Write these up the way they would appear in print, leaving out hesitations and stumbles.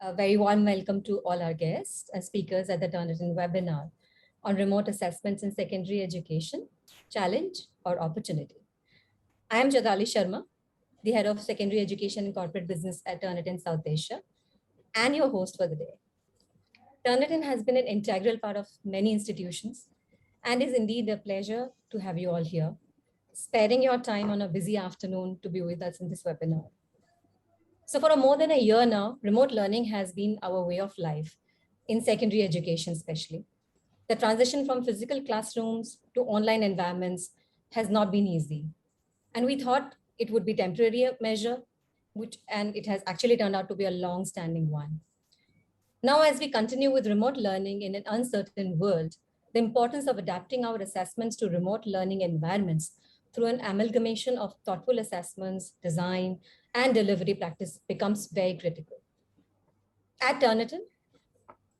A very warm welcome to all our guests and speakers at the Turnitin webinar on remote assessments in secondary education, challenge or opportunity. I am Jadali Sharma, the head of secondary education and corporate business at Turnitin South Asia, and your host for the day. Turnitin has been an integral part of many institutions and is indeed a pleasure to have you all here, sparing your time on a busy afternoon to be with us in this webinar. So for more than a year now, remote learning has been our way of life in secondary education especially. The transition from physical classrooms to online environments has not been easy. And we thought it would be temporary measure, and it has actually turned out to be a long-standing one. Now, as we continue with remote learning in an uncertain world, the importance of adapting our assessments to remote learning environments through an amalgamation of thoughtful assessments, design, and delivery practice becomes very critical. At Turnitin,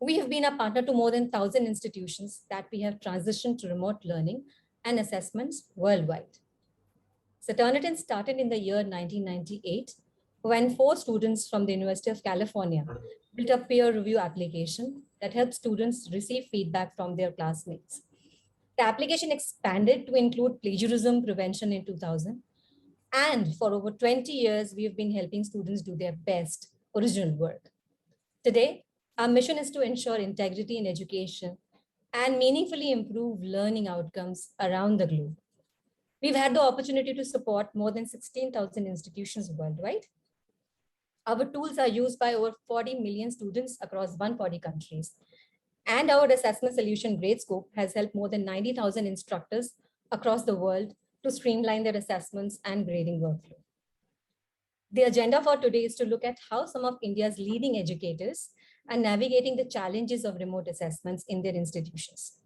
we have been a partner to more than 1,000 institutions that we have transitioned to remote learning and assessments worldwide. So Turnitin started in the year 1998 when 4 students from the University of California built a peer review application that helped students receive feedback from their classmates. The application expanded to include plagiarism prevention in 2000. And for over 20 years, we have been helping students do their best original work. Today, our mission is to ensure integrity in education and meaningfully improve learning outcomes around the globe. We've had the opportunity to support more than 16,000 institutions worldwide. Our tools are used by over 40 million students across 140 countries. And our assessment solution GradeScope has helped more than 90,000 instructors across the world to streamline their assessments and grading workflow. The agenda for today is to look at how some of India's leading educators are navigating the challenges of remote assessments in their institutions.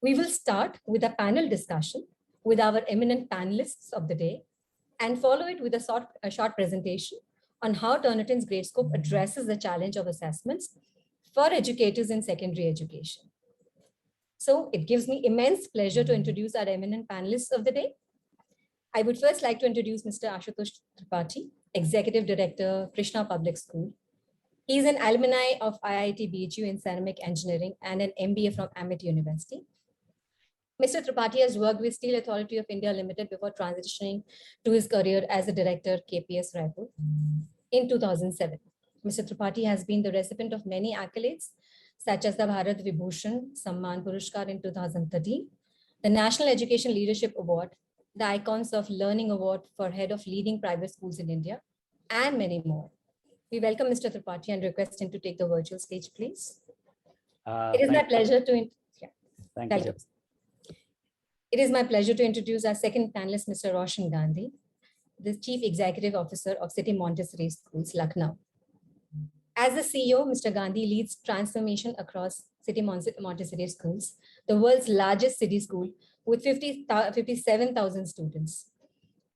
We will start with a panel discussion with our eminent panelists of the day and follow it with a short presentation on how Turnitin's GradeScope addresses the challenge of assessments for educators in secondary education. So it gives me immense pleasure to introduce our eminent panelists of the day. I would first like to introduce Mr. Ashutosh Tripathi, Executive Director, Krishna Public School. He is an alumni of IIT BHU in ceramic engineering and an MBA from Amit University. Mr. Tripathi has worked with Steel Authority of India Limited before transitioning to his career as a director KPS Raipur in 2007. Mr. Tripathi has been the recipient of many accolades, such as the Bharat Vibhushan Samman Purushkar in 2013, the National Education Leadership Award, the Icons of Learning Award for Head of Leading Private Schools in India, and many more. We welcome Mr. Tripathi and request him to take the virtual stage, please. It is my pleasure to Thank you. It is my pleasure to introduce our second panelist, Mr. Roshan Gandhi, the Chief Executive Officer of City Montessori Schools, Lucknow. As the CEO, Mr. Gandhi leads transformation across City Montessori Schools, the world's largest city school with 57,000 students.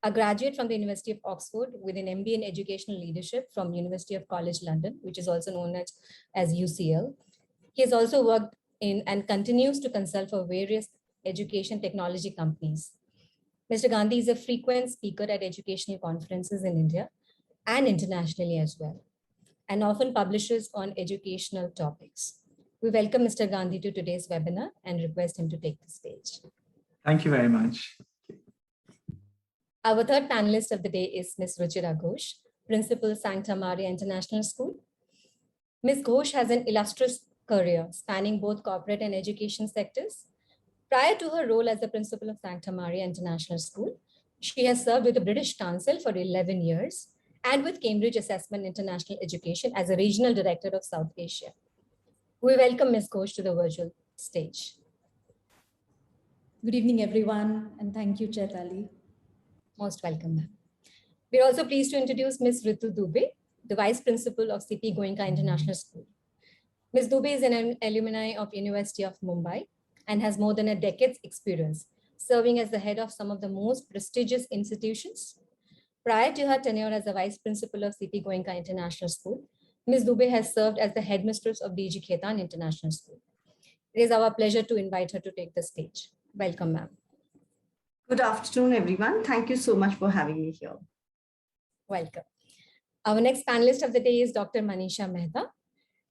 A graduate from the University of Oxford with an MBA in Educational Leadership from University of College London, which is also known as UCL. He has also worked in and continues to consult for various education technology companies. Mr. Gandhi is a frequent speaker at educational conferences in India and internationally as well, and often publishes on educational topics. We welcome Mr. Gandhi to today's webinar and request him to take the stage. Thank you very much. Our third panelist of the day is Ms. Ruchira Ghosh, Principal, Sancta Maria International School. Ms. Ghosh has an illustrious career spanning both corporate and education sectors. Prior to her role as the principal of Sancta Maria International School, she has served with the British Council for 11 years and with Cambridge Assessment International Education as a regional director of South Asia. We welcome Ms. Ghosh to the virtual stage. Good evening, everyone, and thank you, Chaitali. Most welcome, ma'am. We're also pleased to introduce Ms. Ritu Dubey, the Vice Principal of CP Goenka International School. Ms. Dubey is an alumni of University of Mumbai and has more than a decade's experience serving as the head of some of the most prestigious institutions. Prior to her tenure as the Vice Principal of CP Goenka International School, Ms. Dubey has served as the headmistress of DG Khetan International School. It is our pleasure to invite her to take the stage. Welcome, ma'am. Good afternoon, everyone. Thank you so much for having me here. Welcome. Our next panelist of the day is Dr. Manisha Mehta,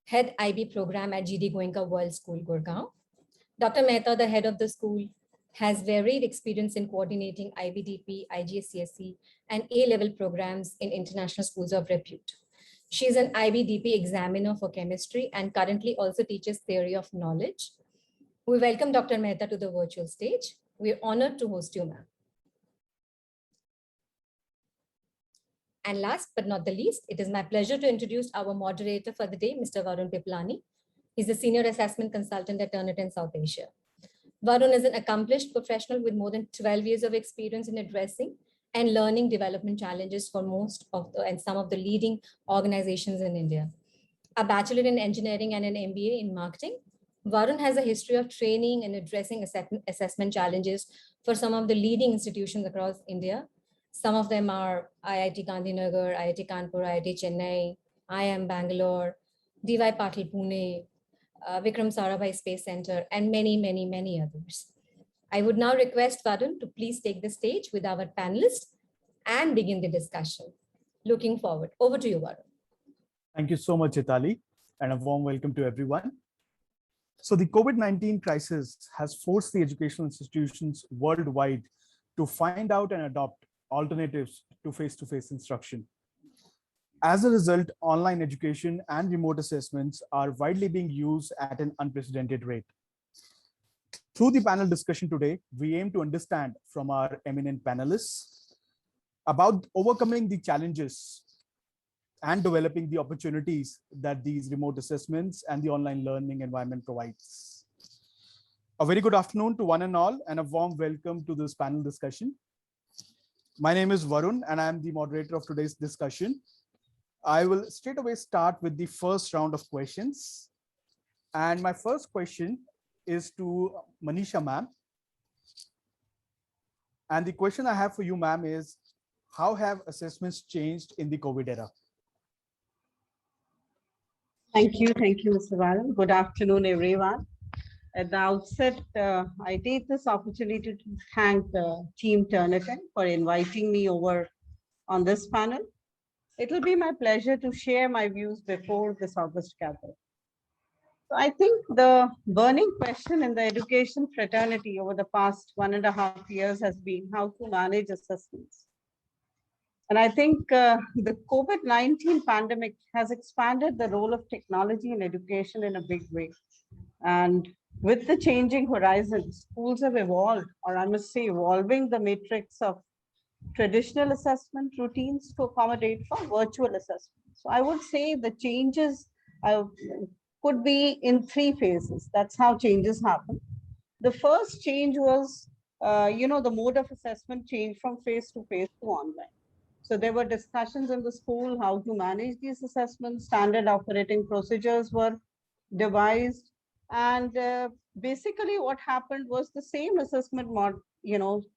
Head IB program at GD Goenka World School, Gurgaon. Dr. Mehta, the head of the school, has varied experience in coordinating IBDP, IGCSE, and A-level programs in international schools of repute. She is an IBDP examiner for chemistry and currently also teaches theory of knowledge. We welcome Dr. Mehta to the virtual stage. We are honored to host you, ma'am. And last but not the least, it is my pleasure to introduce our moderator for the day, Mr. Varun Piplani. He's a senior assessment consultant at Turnitin South Asia. Varun is an accomplished professional with more than 12 years of experience in addressing and learning development challenges for most of and some of the leading organizations in India. A bachelor in engineering and an MBA in marketing, Varun has a history of training and addressing assessment challenges for some of the leading institutions across India. Some of them are IIT Gandhinagar, IIT Kanpur, IIT Chennai, IIM Bangalore, DY Patil Pune, Vikram Sarabhai Space Center, and many, many, many others. I would now request Varun to please take the stage with our panelists and begin the discussion. Looking forward. Over to you, Varun. Thank you so much, Itali, and a warm welcome to everyone. So the COVID-19 crisis has forced the educational institutions worldwide to find out and adopt alternatives to face-to-face instruction. As a result, online education and remote assessments are widely being used at an unprecedented rate. Through the panel discussion today, we aim to understand from our eminent panelists about overcoming the challenges and developing the opportunities that these remote assessments and the online learning environment provides. A very good afternoon to one and all, and a warm welcome to this panel discussion. My name is Varun, and I am the moderator of today's discussion. I will straight away start with the first round of questions. And my first question is to Manisha ma'am. And the question I have for you, ma'am, is how have assessments changed in the COVID era? Thank you, Mr. Varun. Good afternoon, everyone. At the outset, I take this opportunity to thank Team Turnitin for inviting me over on this panel. It will be my pleasure to share my views before this August gathering. So I think the burning question in the education fraternity over the past 1.5 years has been how to manage assessments. And I think the COVID-19 pandemic has expanded the role of technology in education in a big way. And with the changing horizons, schools have evolved, or I must say evolving the matrix of traditional assessment routines to accommodate for virtual assessment. So I would say the changes could be in 3 phases. That's how changes happen. The first change was, the mode of assessment changed from face-to-face to online. So there were discussions in the school how to manage these assessments. Standard operating procedures were devised, and basically what happened was the same assessment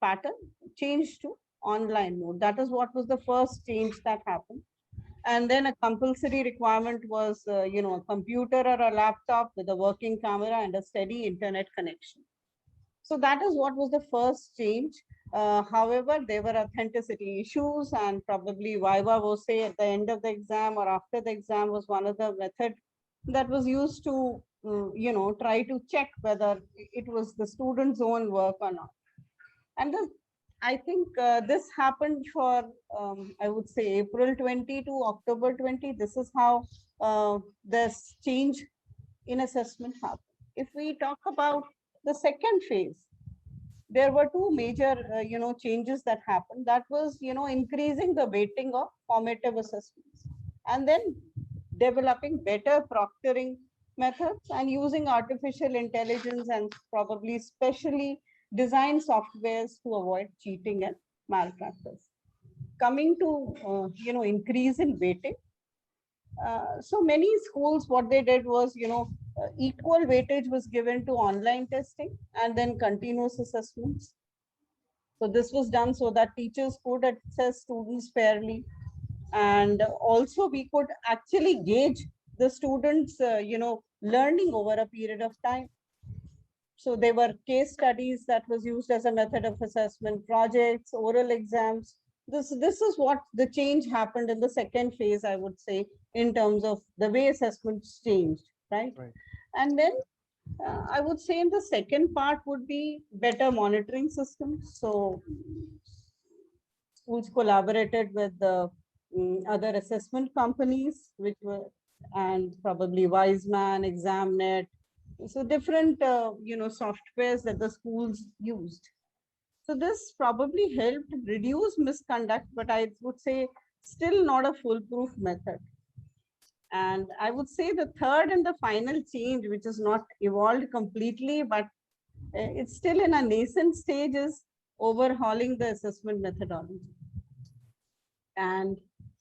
pattern changed to online mode. That is what was the first change that happened. And then a compulsory requirement was, a computer or a laptop with a working camera and a steady internet connection. So that is what was the first change. However, there were authenticity issues, and probably Viva was say at the end of the exam or after the exam was one of the method that was used to, try to check whether it was the student's own work or not. And I think this happened for, I would say, April 20 to October 20. This is how this change in assessment happened. If we talk about the second phase, there were 2 major, changes that happened. That was, increasing the weighting of formative assessments, and then developing better proctoring methods and using artificial intelligence and probably specially designed softwares to avoid cheating and malpractice. Coming to, increase in weighting. So many schools, what they did was, equal weightage was given to online testing and then continuous assessments. So this was done so that teachers could assess students fairly. And also we could actually gauge the students, learning over a period of time. So there were case studies that was used as a method of assessment, projects, oral exams. this is what the change happened in the second phase, I would say, in terms of the way assessments changed, right? Right. And then I would say in the second part would be better monitoring systems. So schools collaborated with the other assessment companies, which were, and probably Wiseman, ExamNet. So different, softwares that the schools used. So this probably helped reduce misconduct, but I would say still not a foolproof method. And I would say the third and the final change, which is not evolved completely, but it's still in a nascent stage, is overhauling the assessment methodology. And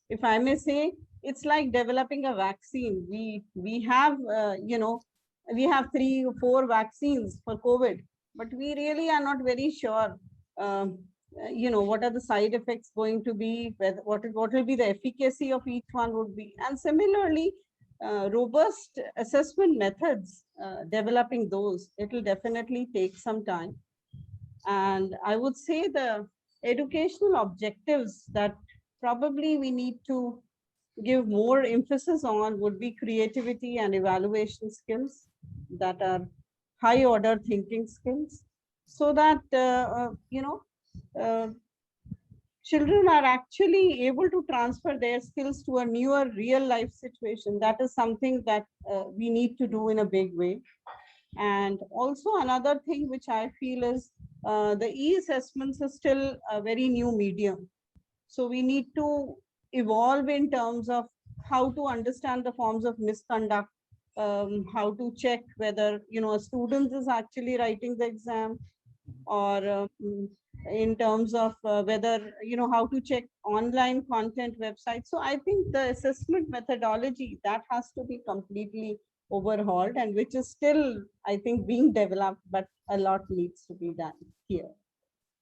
if I may say, it's like developing a vaccine. We have, we have 3 or 4 vaccines for COVID, but we really are not very sure, what are the side effects going to be, what will be the efficacy of each one would be. And similarly, robust assessment methods, developing those, it will definitely take some time. And I would say the educational objectives that probably we need to give more emphasis on would be creativity and evaluation skills that are high order thinking skills, so that children are actually able to transfer their skills to a newer real life situation. That is something that we need to do in a big way. And also another thing which I feel is the e-assessments is still a very new medium. So we need to evolve in terms of how to understand the forms of misconduct, how to check whether, a student is actually writing the exam, or in terms of whether, how to check online content websites. So I think the assessment methodology that has to be completely overhauled, and which is still, I think, being developed, but a lot needs to be done here.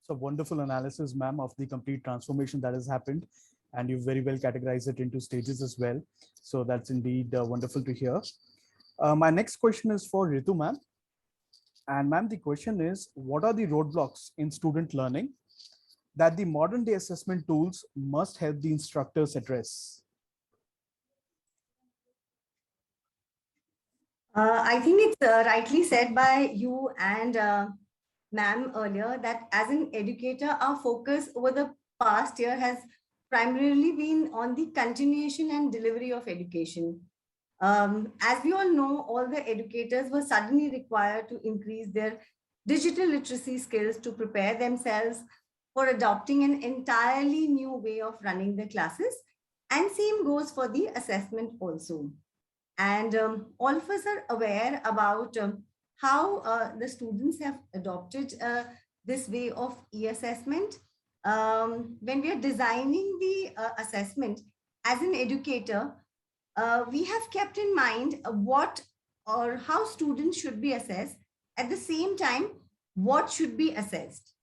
So wonderful analysis, ma'am, of the complete transformation that has happened. And you very well categorize it into stages as well. So that's indeed wonderful to hear. My next question is for Ritu, ma'am. And ma'am, the question is, what are the roadblocks in student learning that the modern day assessment tools must help the instructors address? I think it's rightly said by you and ma'am earlier that as an educator, our focus over the past year has primarily been on the continuation and delivery of education. As we all know, all the educators were suddenly required to increase their digital literacy skills to prepare themselves for adopting an entirely new way of running the classes. And same goes for the assessment also. And all of us are aware about how the students have adopted this way of e-assessment. When we are designing the assessment as an educator, we have kept in mind what or how students should be assessed. At the same time, what should be assessed.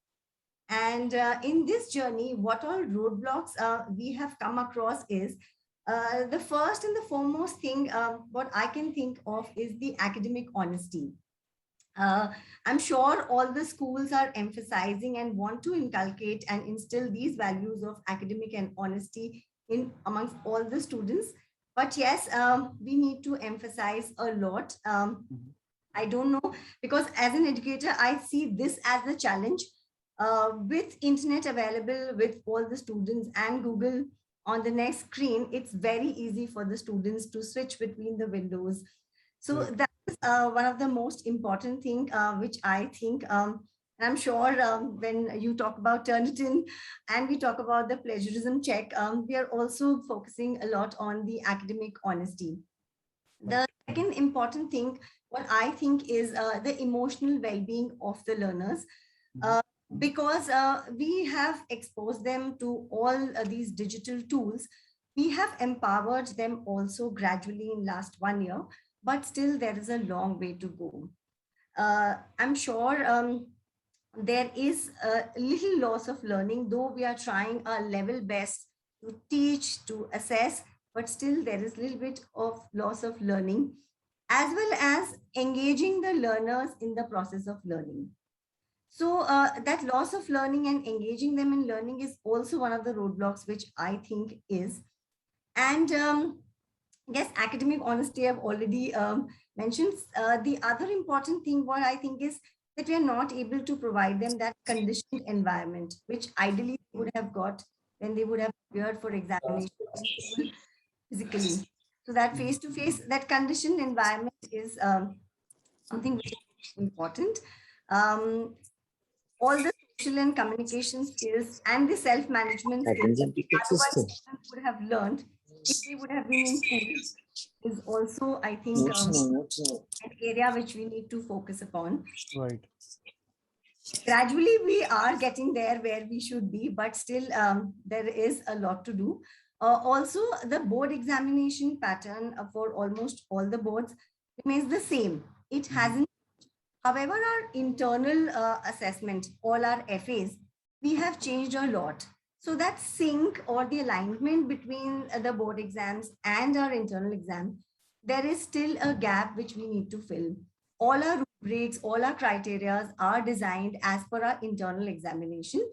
And in this journey, what all roadblocks we have come across is the first and the foremost thing, what I can think of is the academic honesty. I'm sure all the schools are emphasizing and want to inculcate and instill these values of academic and honesty in amongst all the students. But yes, we need to emphasize a lot. I don't know, because as an educator, I see this as a challenge. With internet available with all the students and Google on the next screen, it's very easy for the students to switch between the windows. So that is one of the most important thing, which I think, I'm sure when you talk about Turnitin and we talk about the plagiarism check, we are also focusing a lot on the academic honesty. The second important thing, what I think is the emotional well-being of the learners. Because we have exposed them to all these digital tools, we have empowered them also gradually in last 1 year, but still there is a long way to go. I'm sure there is a little loss of learning, though we are trying our level best to teach, to assess, but still there is a little bit of loss of learning, as well as engaging the learners in the process of learning. So that loss of learning and engaging them in learning is also one of the roadblocks, which I think is. And yes, academic honesty I've already mentioned. The other important thing, what I think, is that we are not able to provide them that conditioned environment, which ideally they would have got when they would have appeared for examination in school physically. So that face-to-face, that conditioned environment is something which is important. Um, all the social and communication skills and the self-management skills that otherwise students would have learned if they would have been in school is also, I think, an area which we need to focus upon. Right. Gradually, we are getting there where we should be, but still there is a lot to do. Also, the board examination pattern for almost all the boards remains the same. It hasn't. However, our internal assessment, all our FAs, we have changed a lot. So that sync or the alignment between the board exams and our internal exam, there is still a gap which we need to fill. All our rubrics, all our criteria are designed as per our internal examination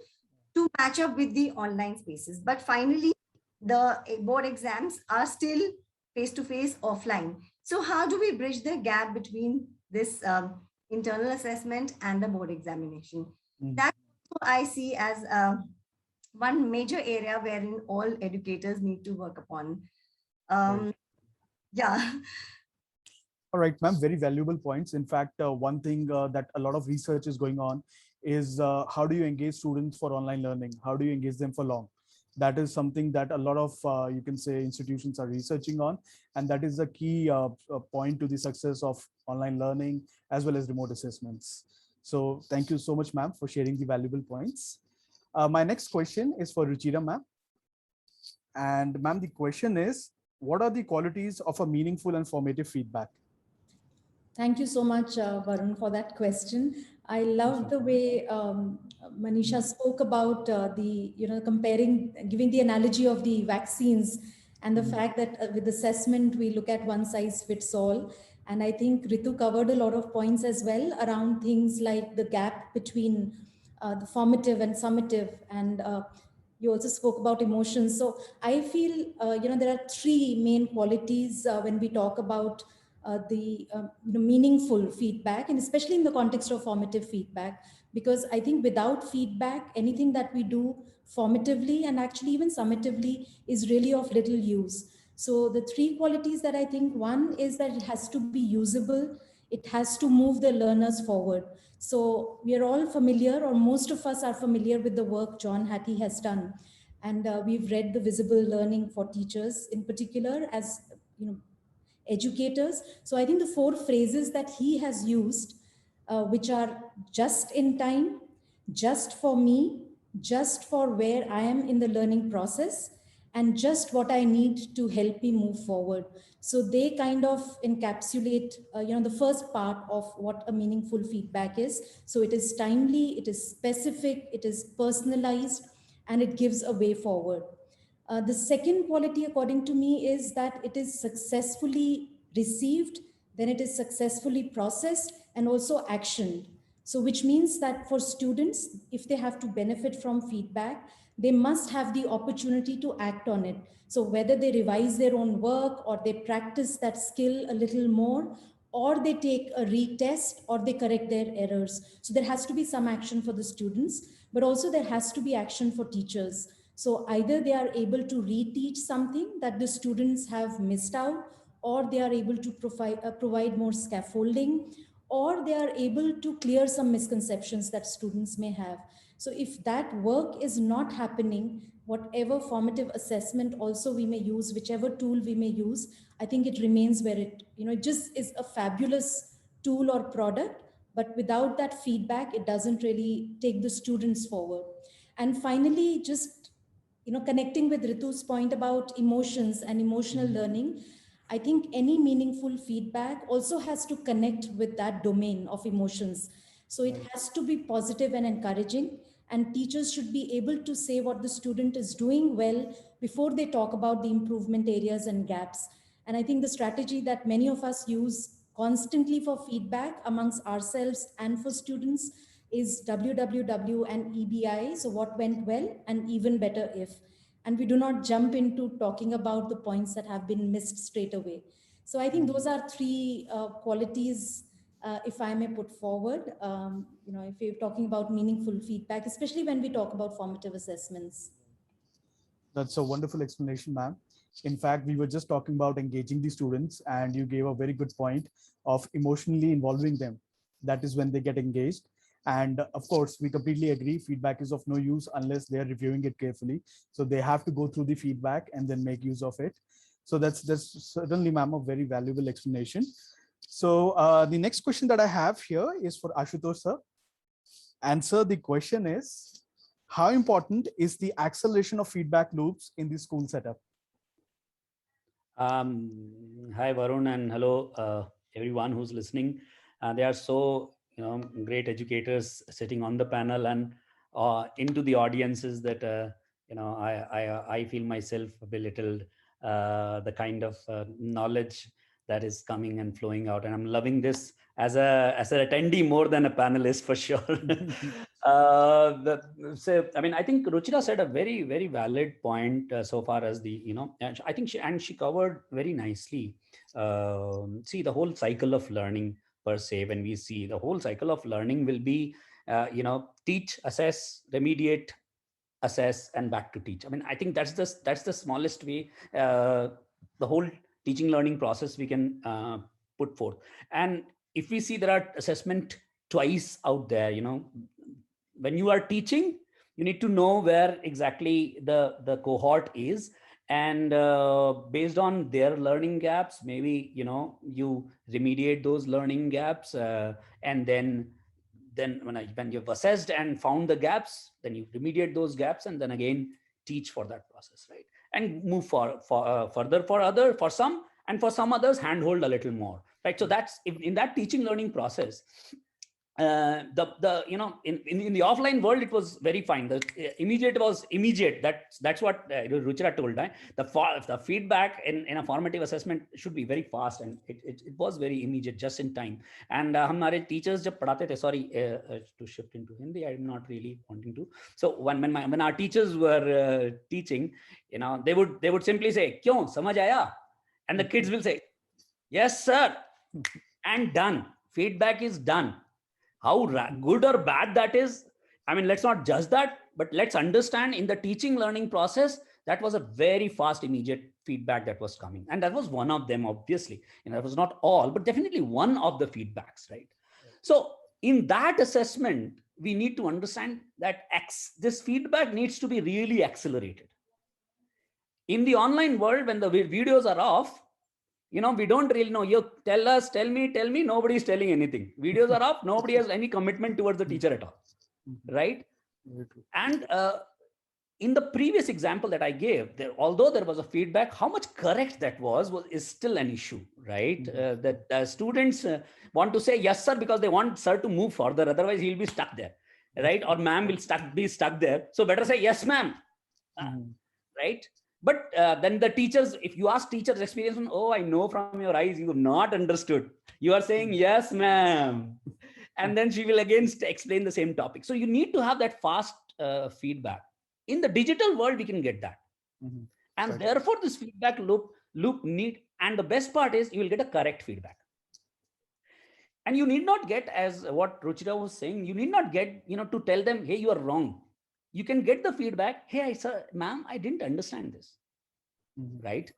to match up with the online spaces. But finally, the board exams are still face-to-face offline. So how do we bridge the gap between this internal assessment and the board examination? That I see as one major area wherein all educators need to work upon. Yeah. All right, ma'am, very valuable points. In fact, one thing that a lot of research is going on is how do you engage students for online learning? How do you engage them for long? That is something that a lot of, you can say, institutions are researching on. And that is the key point to the success of online learning as well as remote assessments. So thank you so much, ma'am, for sharing the valuable points. My next question is for Ruchira, ma'am. And ma'am, the question is, what are the qualities of a meaningful and formative feedback? Thank you so much, Varun, for that question. I love the way Manisha spoke about comparing, giving the analogy of the vaccines and the fact that with assessment, we look at one size fits all. And I think Ritu covered a lot of points as well around things like the gap between the formative and summative. And you also spoke about emotions. So I feel, there are three main qualities when we talk about meaningful feedback, and especially in the context of formative feedback, because I think without feedback, anything that we do formatively and actually even summatively is really of little use. So the three qualities that I think, one is that it has to be usable, it has to move the learners forward. So we are all familiar, or most of us are familiar with the work John Hattie has done. And we've read the visible learning for teachers in particular as, educators. So I think the four phrases that he has used, which are just in time, just for me, just for where I am in the learning process, and just what I need to help me move forward. So they kind of encapsulate, the first part of what a meaningful feedback is. So it is timely, it is specific, it is personalized, and it gives a way forward. The second quality, according to me, is that it is successfully received, then it is successfully processed and also actioned. So, which means that for students, if they have to benefit from feedback, they must have the opportunity to act on it. So, whether they revise their own work or they practice that skill a little more, or they take a retest or they correct their errors. So, there has to be some action for the students, but also there has to be action for teachers. So either they are able to reteach something that the students have missed out, or they are able to provide more scaffolding, or they are able to clear some misconceptions that students may have. So if that work is not happening, whatever formative assessment also we may use, whichever tool we may use, I think it remains where it just is a fabulous tool or product, but without that feedback, it doesn't really take the students forward. And finally, just connecting with Ritu's point about emotions and emotional learning, I think any meaningful feedback also has to connect with that domain of emotions. So it has to be positive and encouraging, and teachers should be able to say what the student is doing well before they talk about the improvement areas and gaps. And I think the strategy that many of us use constantly for feedback amongst ourselves and for students is WWW and EBI. So what went well and even better if. And we do not jump into talking about the points that have been missed straight away. So I think those are three qualities, if I may put forward, if you're talking about meaningful feedback, especially when we talk about formative assessments. That's a wonderful explanation, ma'am. In fact, we were just talking about engaging the students, and you gave a very good point of emotionally involving them. That is when they get engaged. And of course, we completely agree. Feedback is of no use unless they're reviewing it carefully. So they have to go through the feedback and then make use of it. So that's certainly, ma'am, a very valuable explanation. So the next question that I have here is for Ashutosh sir. And sir, the question is, how important is the acceleration of feedback loops in the school setup? Hi, Varun, and hello, everyone who's listening. There are so great educators sitting on the panel and into the audiences that I feel myself belittled. The kind of knowledge that is coming and flowing out, and I'm loving this as an attendee more than a panelist for sure. So I mean, I think Ruchira said a very, very valid point so far as the and I think she covered very nicely. See, the whole cycle of learning per se. When we see the whole cycle of learning will be teach, assess, remediate, assess, and back to teach. I mean, I think that's the smallest way the whole teaching learning process we can put forth. And if we see there are assessment twice out there, when you are teaching, you need to know where exactly the cohort is, and based on their learning gaps, maybe you remediate those learning gaps, and then when you've assessed and found the gaps, then you remediate those gaps, and then again teach for that process, right? And move further for some, and for some others handhold a little more, right? So that's in that teaching learning process. In the offline world, it was very fine. The immediate was immediate. That's what Ruchira told. The feedback in a formative assessment should be very fast, and it was very immediate, just in time. And हमारे teachers जब पढ़ाते थे, sorry to shift into Hindi, I'm not really wanting to. So when our teachers were teaching, they would simply say, क्यों समझ आया? And the kids will say, yes sir, and done. Feedback is done. How good or bad that is, I mean, let's not judge that, but let's understand in the teaching learning process, that was a very fast, immediate feedback that was coming. And that was one of them, obviously. That was not all, but definitely one of the feedbacks, right? So in that assessment, we need to understand that this feedback needs to be really accelerated. In the online world, when the videos are off, we don't really know. You tell me, nobody's telling anything. Videos are off, nobody has any commitment towards the teacher at all, right? And in the previous example that I gave, although there was a feedback, how much correct that is still an issue, right? That students want to say yes sir because they want sir to move further, otherwise he'll be stuck there, right? Or ma'am will be stuck there, so better say yes ma'am, right? But then the teachers, if you ask teachers' experience, oh, I know from your eyes you have not understood. You are saying yes ma'am, and then she will again explain the same topic. So you need to have that fast feedback. In the digital world, we can get that. And therefore, this feedback loop need, and the best part is you will get a correct feedback. And you need not get, as what Ruchira was saying, you need not get, to tell them, hey, you are wrong. You can get the feedback, hey, sir, ma'am, I didn't understand this, right?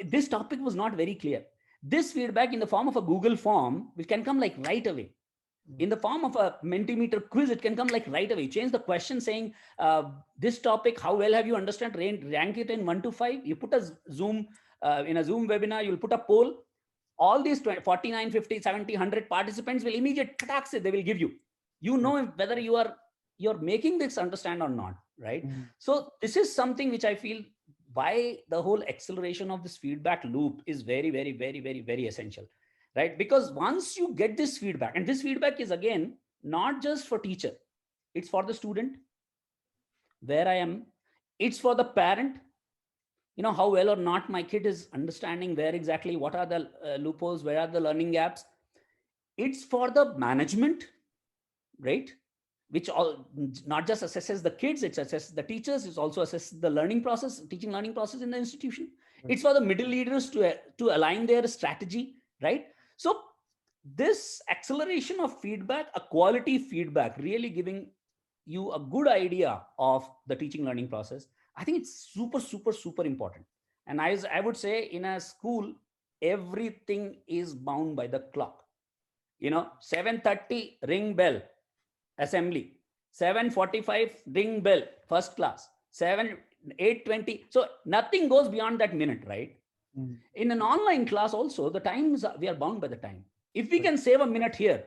This topic was not very clear. This feedback in the form of a Google form, which can come like right away. In the form of a Mentimeter quiz, it can come like right away. Change the question saying, this topic, how well have you understood? Rank it in 1 to 5. You put a Zoom, in a Zoom webinar, you'll put a poll. All these 49, 50, 70, 100 participants will immediately, they will give you. You know whether you're making this understand or not, right? So this is something which I feel why the whole acceleration of this feedback loop is very, very, very, very, very essential. Right? Because once you get this feedback, and this feedback is again, not just for teacher, it's for the student, where I am, it's for the parent, how well or not my kid is understanding where exactly, what are the loopholes, where are the learning gaps. It's for the management, right? Which all not just assesses the kids, it assesses the teachers, it also assesses the learning process, teaching learning process in the institution. Right. It's for the middle leaders to align their strategy, right? So this acceleration of feedback, a quality feedback, really giving you a good idea of the teaching learning process, I think it's super, super, super important. And I would say in a school, everything is bound by the clock. 7:30 ring bell, assembly. 7:45 ring bell, first class. 8:20. So nothing goes beyond that minute, right? Mm. In an online class also, the times, we are bound by the time. If we can save a minute here,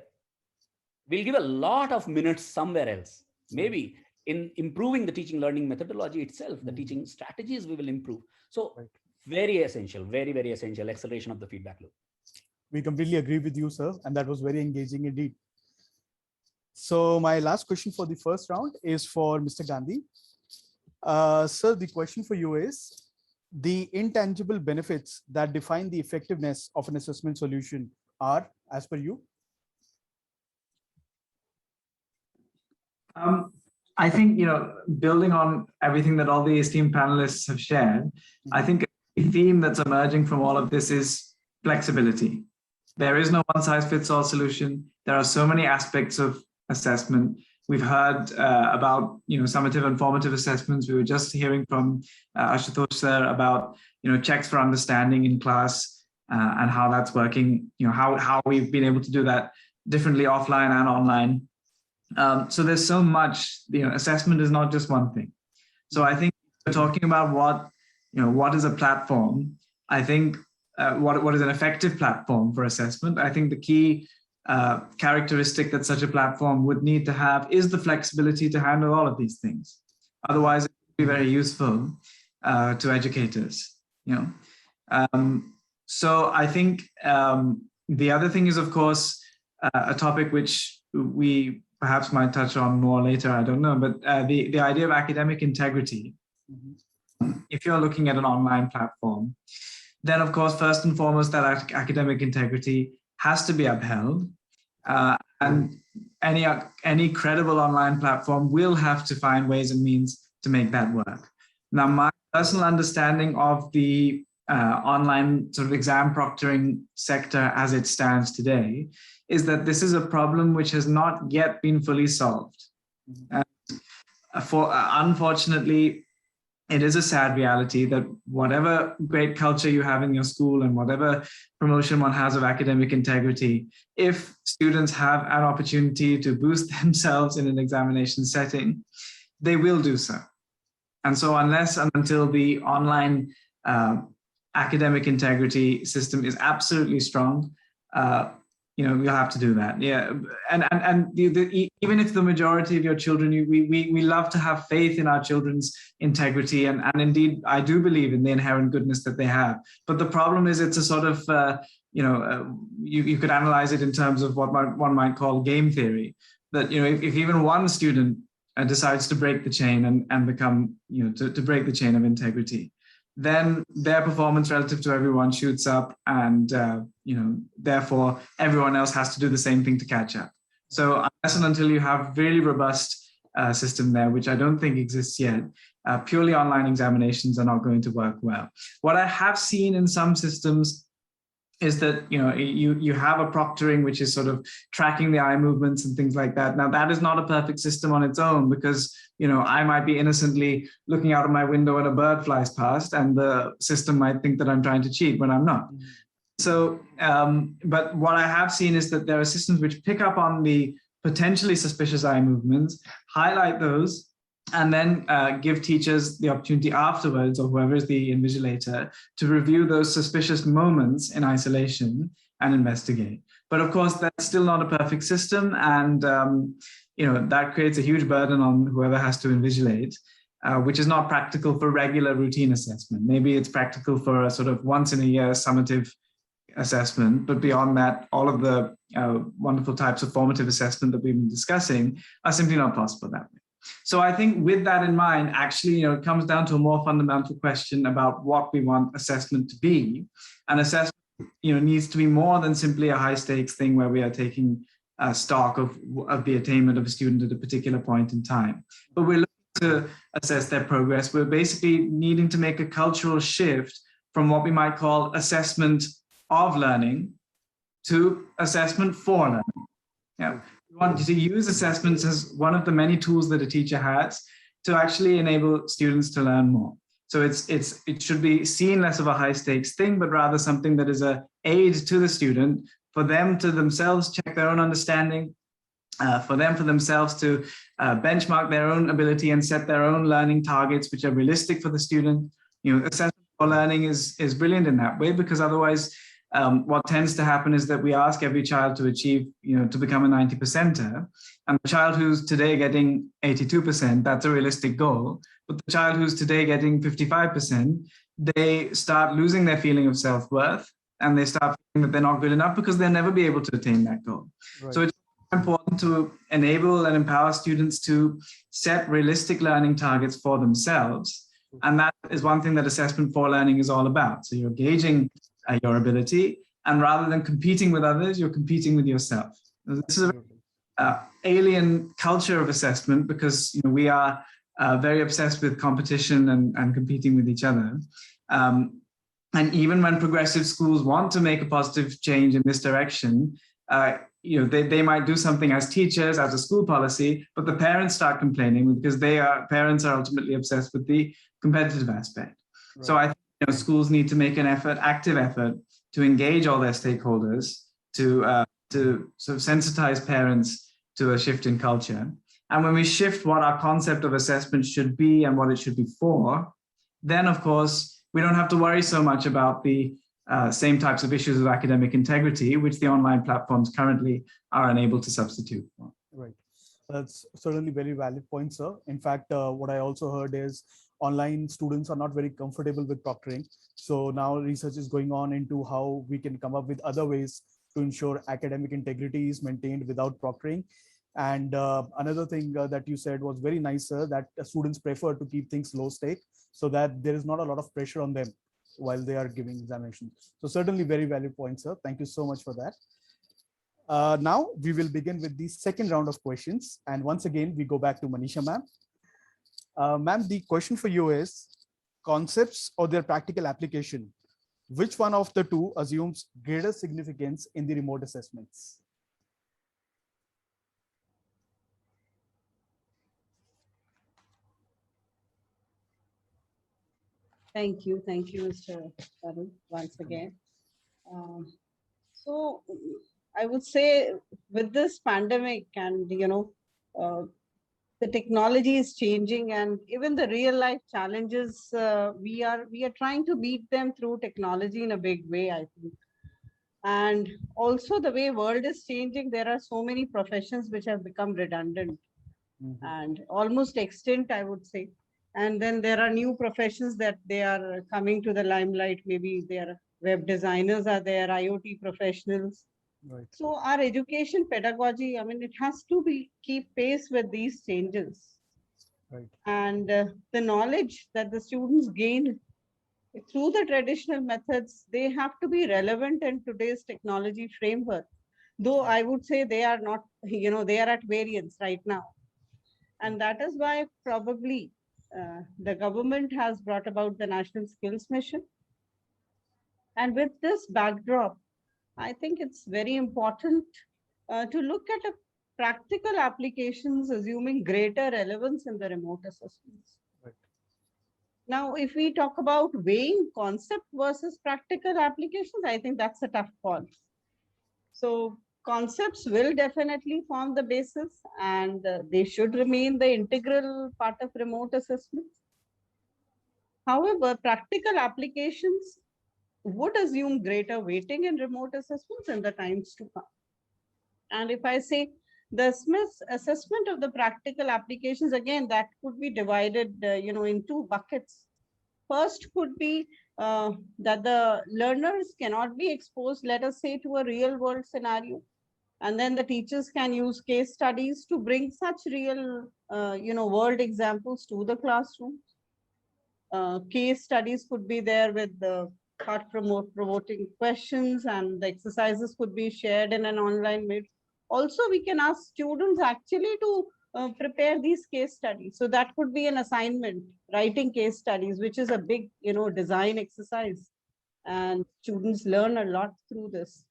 we'll give a lot of minutes somewhere else. Maybe in improving the teaching learning methodology itself, the teaching strategies we will improve. So very essential, very, very essential acceleration of the feedback loop. We completely agree with you, sir. And that was very engaging indeed. So my last question for the first round is for Mr. Gandhi. Sir, the question for you is, the intangible benefits that define the effectiveness of an assessment solution are, as per you? I think, building on everything that all the esteemed panelists have shared, I think a theme that's emerging from all of this is flexibility. There is no one-size-fits-all solution. There are so many aspects of assessment. We've heard about, summative and formative assessments. We were just hearing from Ashutosh sir about, checks for understanding in class and how that's working, how we've been able to do that differently offline and online. So there's so much, assessment is not just one thing. So I think we're talking about what is a platform. I think what is an effective platform for assessment. I think the key characteristic that such a platform would need to have is the flexibility to handle all of these things. Otherwise, it would be very useful to educators. So I think the other thing is, of course, a topic which we perhaps might touch on more later, I don't know, but the idea of academic integrity. If you're looking at an online platform, then of course, first and foremost, that academic integrity has to be upheld. And any credible online platform will have to find ways and means to make that work. Now, my personal understanding of the online sort of exam proctoring sector as it stands today is that this is a problem which has not yet been fully solved. Unfortunately, it is a sad reality that whatever great culture you have in your school and whatever promotion one has of academic integrity, if students have an opportunity to boost themselves in an examination setting, they will do so. And so unless and until the online academic integrity system is absolutely strong, you'll have to do that. Yeah, and even if the majority of your children, we love to have faith in our children's integrity, and indeed, I do believe in the inherent goodness that they have. But the problem is, it's a sort of you could analyze it in terms of what one might call game theory. That if even one student decides to break the chain and become to break the chain of integrity, then their performance relative to everyone shoots up, and therefore everyone else has to do the same thing to catch up. So unless and until you have really robust system there, which I don't think exists yet, purely online examinations are not going to work well. What I have seen in some systems is that you have a proctoring which is sort of tracking the eye movements and things like that. Now that is not a perfect system on its own, because I might be innocently looking out of my window and a bird flies past, and the system might think that I'm trying to cheat when I'm not. So, but what I have seen is that there are systems which pick up on the potentially suspicious eye movements, highlight those, and then give teachers the opportunity afterwards, or whoever is the invigilator, to review those suspicious moments in isolation and investigate. But of course, that's still not a perfect system, and that creates a huge burden on whoever has to invigilate, which is not practical for regular routine assessment. Maybe it's practical for a sort of once in a year summative assessment, but beyond that, all of the wonderful types of formative assessment that we've been discussing are simply not possible that way. So I think with that in mind, actually, it comes down to a more fundamental question about what we want assessment to be. And assessment, needs to be more than simply a high stakes thing where we are taking stock of the attainment of a student at a particular point in time. But we're looking to assess their progress. We're basically needing to make a cultural shift from what we might call assessment of learning to assessment for learning. Yeah, we want to use assessments as one of the many tools that a teacher has to actually enable students to learn more. So it should be seen less of a high stakes thing, but rather something that is an aid to the student for them to themselves check their own understanding, for themselves to benchmark their own ability and set their own learning targets, which are realistic for the student. Assessment for learning is brilliant in that way, because otherwise, what tends to happen is that we ask every child to achieve, to become a 90%er, and the child who's today getting 82%, that's a realistic goal. But the child who's today getting 55%, they start losing their feeling of self-worth, and they start feeling that they're not good enough because they'll never be able to attain that goal. Right. So it's important to enable and empower students to set realistic learning targets for themselves. And that is one thing that assessment for learning is all about. So you're gauging your ability, and rather than competing with others, you're competing with yourself. This is an alien culture of assessment, because we are very obsessed with competition and competing with each other. And even when progressive schools want to make a positive change in this direction, they might do something as teachers, as a school policy, but the parents start complaining because parents are ultimately obsessed with the competitive aspect. Right. So I think schools need to make an active effort to engage all their stakeholders, to sort of sensitize parents to a shift in culture. And when we shift what our concept of assessment should be and what it should be for, then of course, we don't have to worry so much about the same types of issues of academic integrity, which the online platforms currently are unable to substitute for. Right. That's certainly very valid point, sir. In fact, what I also heard is online students are not very comfortable with proctoring. So now research is going on into how we can come up with other ways to ensure academic integrity is maintained without proctoring. And another thing that you said was very nice, sir, that students prefer to keep things low stake so that there is not a lot of pressure on them while they are giving examinations. So certainly very valid point, sir. Thank you so much for that. Now we will begin with the second round of questions. And once again, we go back to Manisha ma'am. Ma'am, the question for you is concepts or their practical application. Which one of the two assumes greater significance in the remote assessments? Thank you, Mr. Tarun, once again. So I would say with this pandemic and, the technology is changing, and even the real life challenges, we are trying to meet them through technology in a big way, I think. And also the way world is changing, there are so many professions which have become redundant and almost extinct, I would say. And then there are new professions that they are coming to the limelight. Maybe their web designers are there, IoT professionals. Right. So our education pedagogy, it has to keep pace with these changes. Right. And the knowledge that the students gain through the traditional methods, they have to be relevant in today's technology framework. Though I would say they are not, they are at variance right now. And that is why probably the government has brought about the National Skills Mission. And with this backdrop, I think it's very important to look at practical applications assuming greater relevance in the remote assessments. Right. Now, if we talk about weighing concept versus practical applications, I think that's a tough call. So concepts will definitely form the basis, and they should remain the integral part of remote assessments. However, practical applications would assume greater weighting in remote assessments in the times to come. And if I say the Smith's assessment of the practical applications, again, that could be divided in two buckets. First could be that the learners cannot be exposed, let us say, to a real world scenario. And then the teachers can use case studies to bring such real, world examples to the classroom. Case studies could be there with the thought-provoking questions, and the exercises could be shared in an online mode. Also, we can ask students actually to prepare these case studies. So that could be an assignment, writing case studies, which is a big, design exercise. And students learn a lot through this.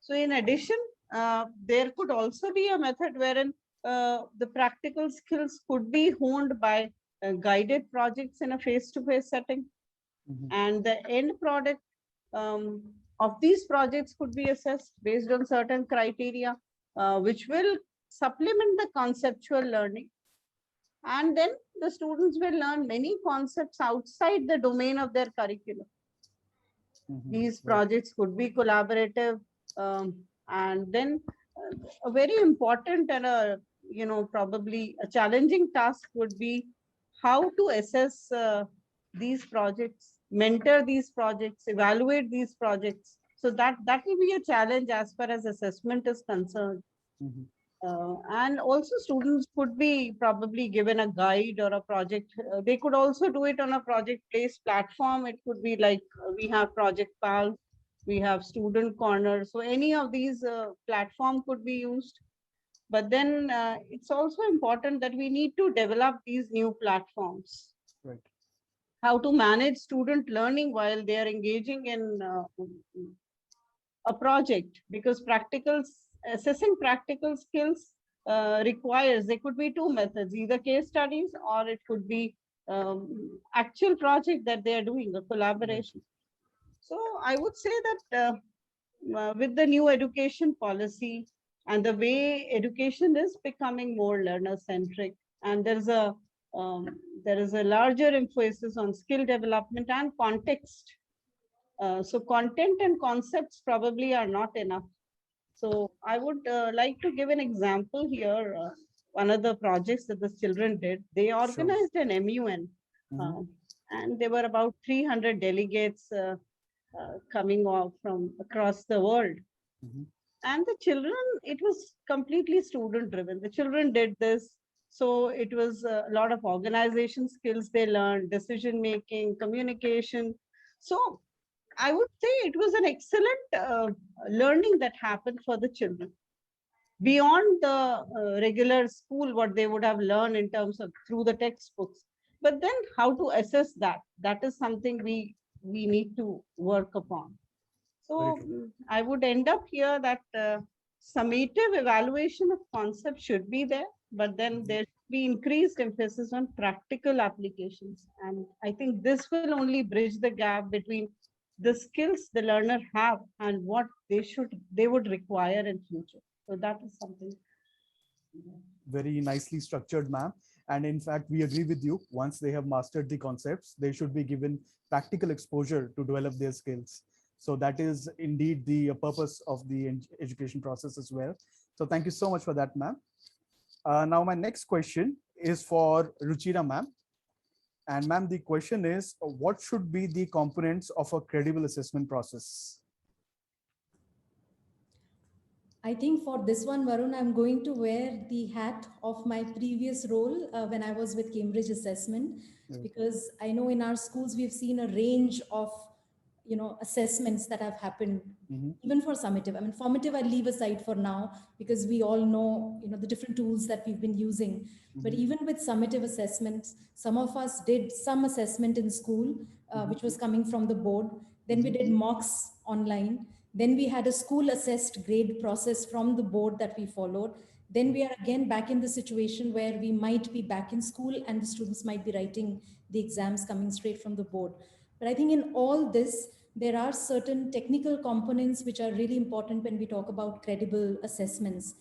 So in addition, there could also be a method wherein the practical skills could be honed by guided projects in a face-to-face setting. And the end product of these projects could be assessed based on certain criteria, which will supplement the conceptual learning. And then the students will learn many concepts outside the domain of their curriculum. These projects could be collaborative, and then a very important and probably a challenging task would be how to assess these projects, mentor these projects, evaluate these projects. So that will be a challenge as far as assessment is concerned. And also students could be probably given a guide or a project. They could also do it on a project-based platform. It could be like we have Project Pal, we have Student Corner. So any of these platform could be used. But then it's also important that we need to develop these new platforms. Right. How to manage student learning while they are engaging in a project, because assessing practical skills requires, there could be two methods, either case studies or it could be actual project that they are doing, a collaboration. So I would say that with the new education policy and the way education is becoming more learner centric, and there is a larger emphasis on skill development and context. So content and concepts probably are not enough. So I would like to give an example here. One of the projects that the children did, they organized an MUN, and there were about 300 delegates coming off from across the world. And the children, it was completely student driven. The children did this. So it was a lot of organization skills they learned, decision making, communication. So I would say it was an excellent learning that happened for the children beyond the regular school, what they would have learned in terms of through the textbooks. But then how to assess that is something we need to work upon. So I would end up here that summative evaluation of concepts should be there, but then there should be increased emphasis on practical applications. And I think this will only bridge the gap between the skills the learner have and what they would require in future. So that is something. Very nicely structured, ma'am. And in fact, we agree with you. Once they have mastered the concepts, they should be given practical exposure to develop their skills. So that is indeed the purpose of the education process as well. So thank you so much for that, ma'am. Now my next question is for Ruchira, ma'am. And ma'am, the question is, what should be the components of a credible assessment process? I think for this one, Varun, I'm going to wear the hat of my previous role when I was with Cambridge Assessment, because I know in our schools we've seen a range of assessments that have happened, even for summative. I mean, formative I leave aside for now because we all know the different tools that we've been using. But even with summative assessments, some of us did some assessment in school, which was coming from the board. Then we did mocks online. Then we had a school assessed grade process from the board that we followed. Then we are again back in the situation where we might be back in school and the students might be writing the exams coming straight from the board. But I think in all this, there are certain technical components which are really important when we talk about credible assessments.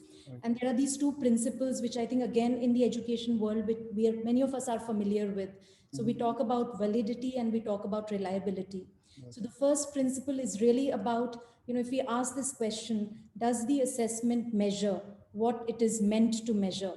And there are these two principles, which I think, again, in the education world, many of us are familiar with. So we talk about validity and we talk about reliability. So the first principle is really about, if we ask this question, does the assessment measure what it is meant to measure?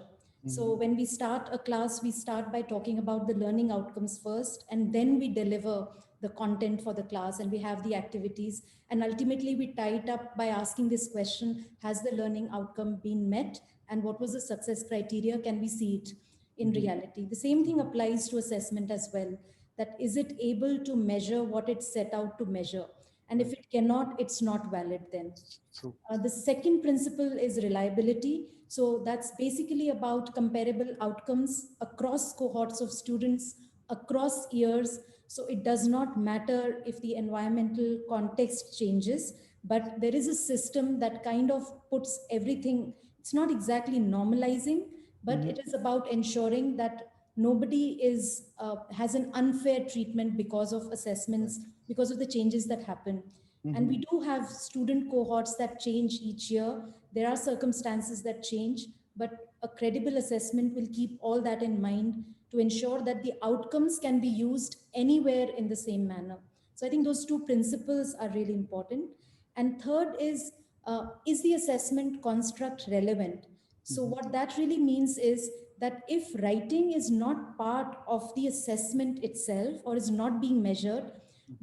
So when we start a class, we start by talking about the learning outcomes first, and then we deliver the content for the class and we have the activities. And ultimately we tie it up by asking this question, has the learning outcome been met? And what was the success criteria? Can we see it in reality? The same thing applies to assessment as well, that is it able to measure what it set out to measure? And if it cannot, it's not valid then. True. The second principle is reliability. So that's basically about comparable outcomes across cohorts of students, across years. So it does not matter if the environmental context changes, but there is a system that kind of puts everything, it's not exactly normalizing, but it is about ensuring that nobody is has an unfair treatment because of assessments, because of the changes that happen. And we do have student cohorts that change each year. There are circumstances that change, but a credible assessment will keep all that in mind to ensure that the outcomes can be used anywhere in the same manner. So I think those two principles are really important. And third is the assessment construct relevant? So what that really means is that if writing is not part of the assessment itself or is not being measured,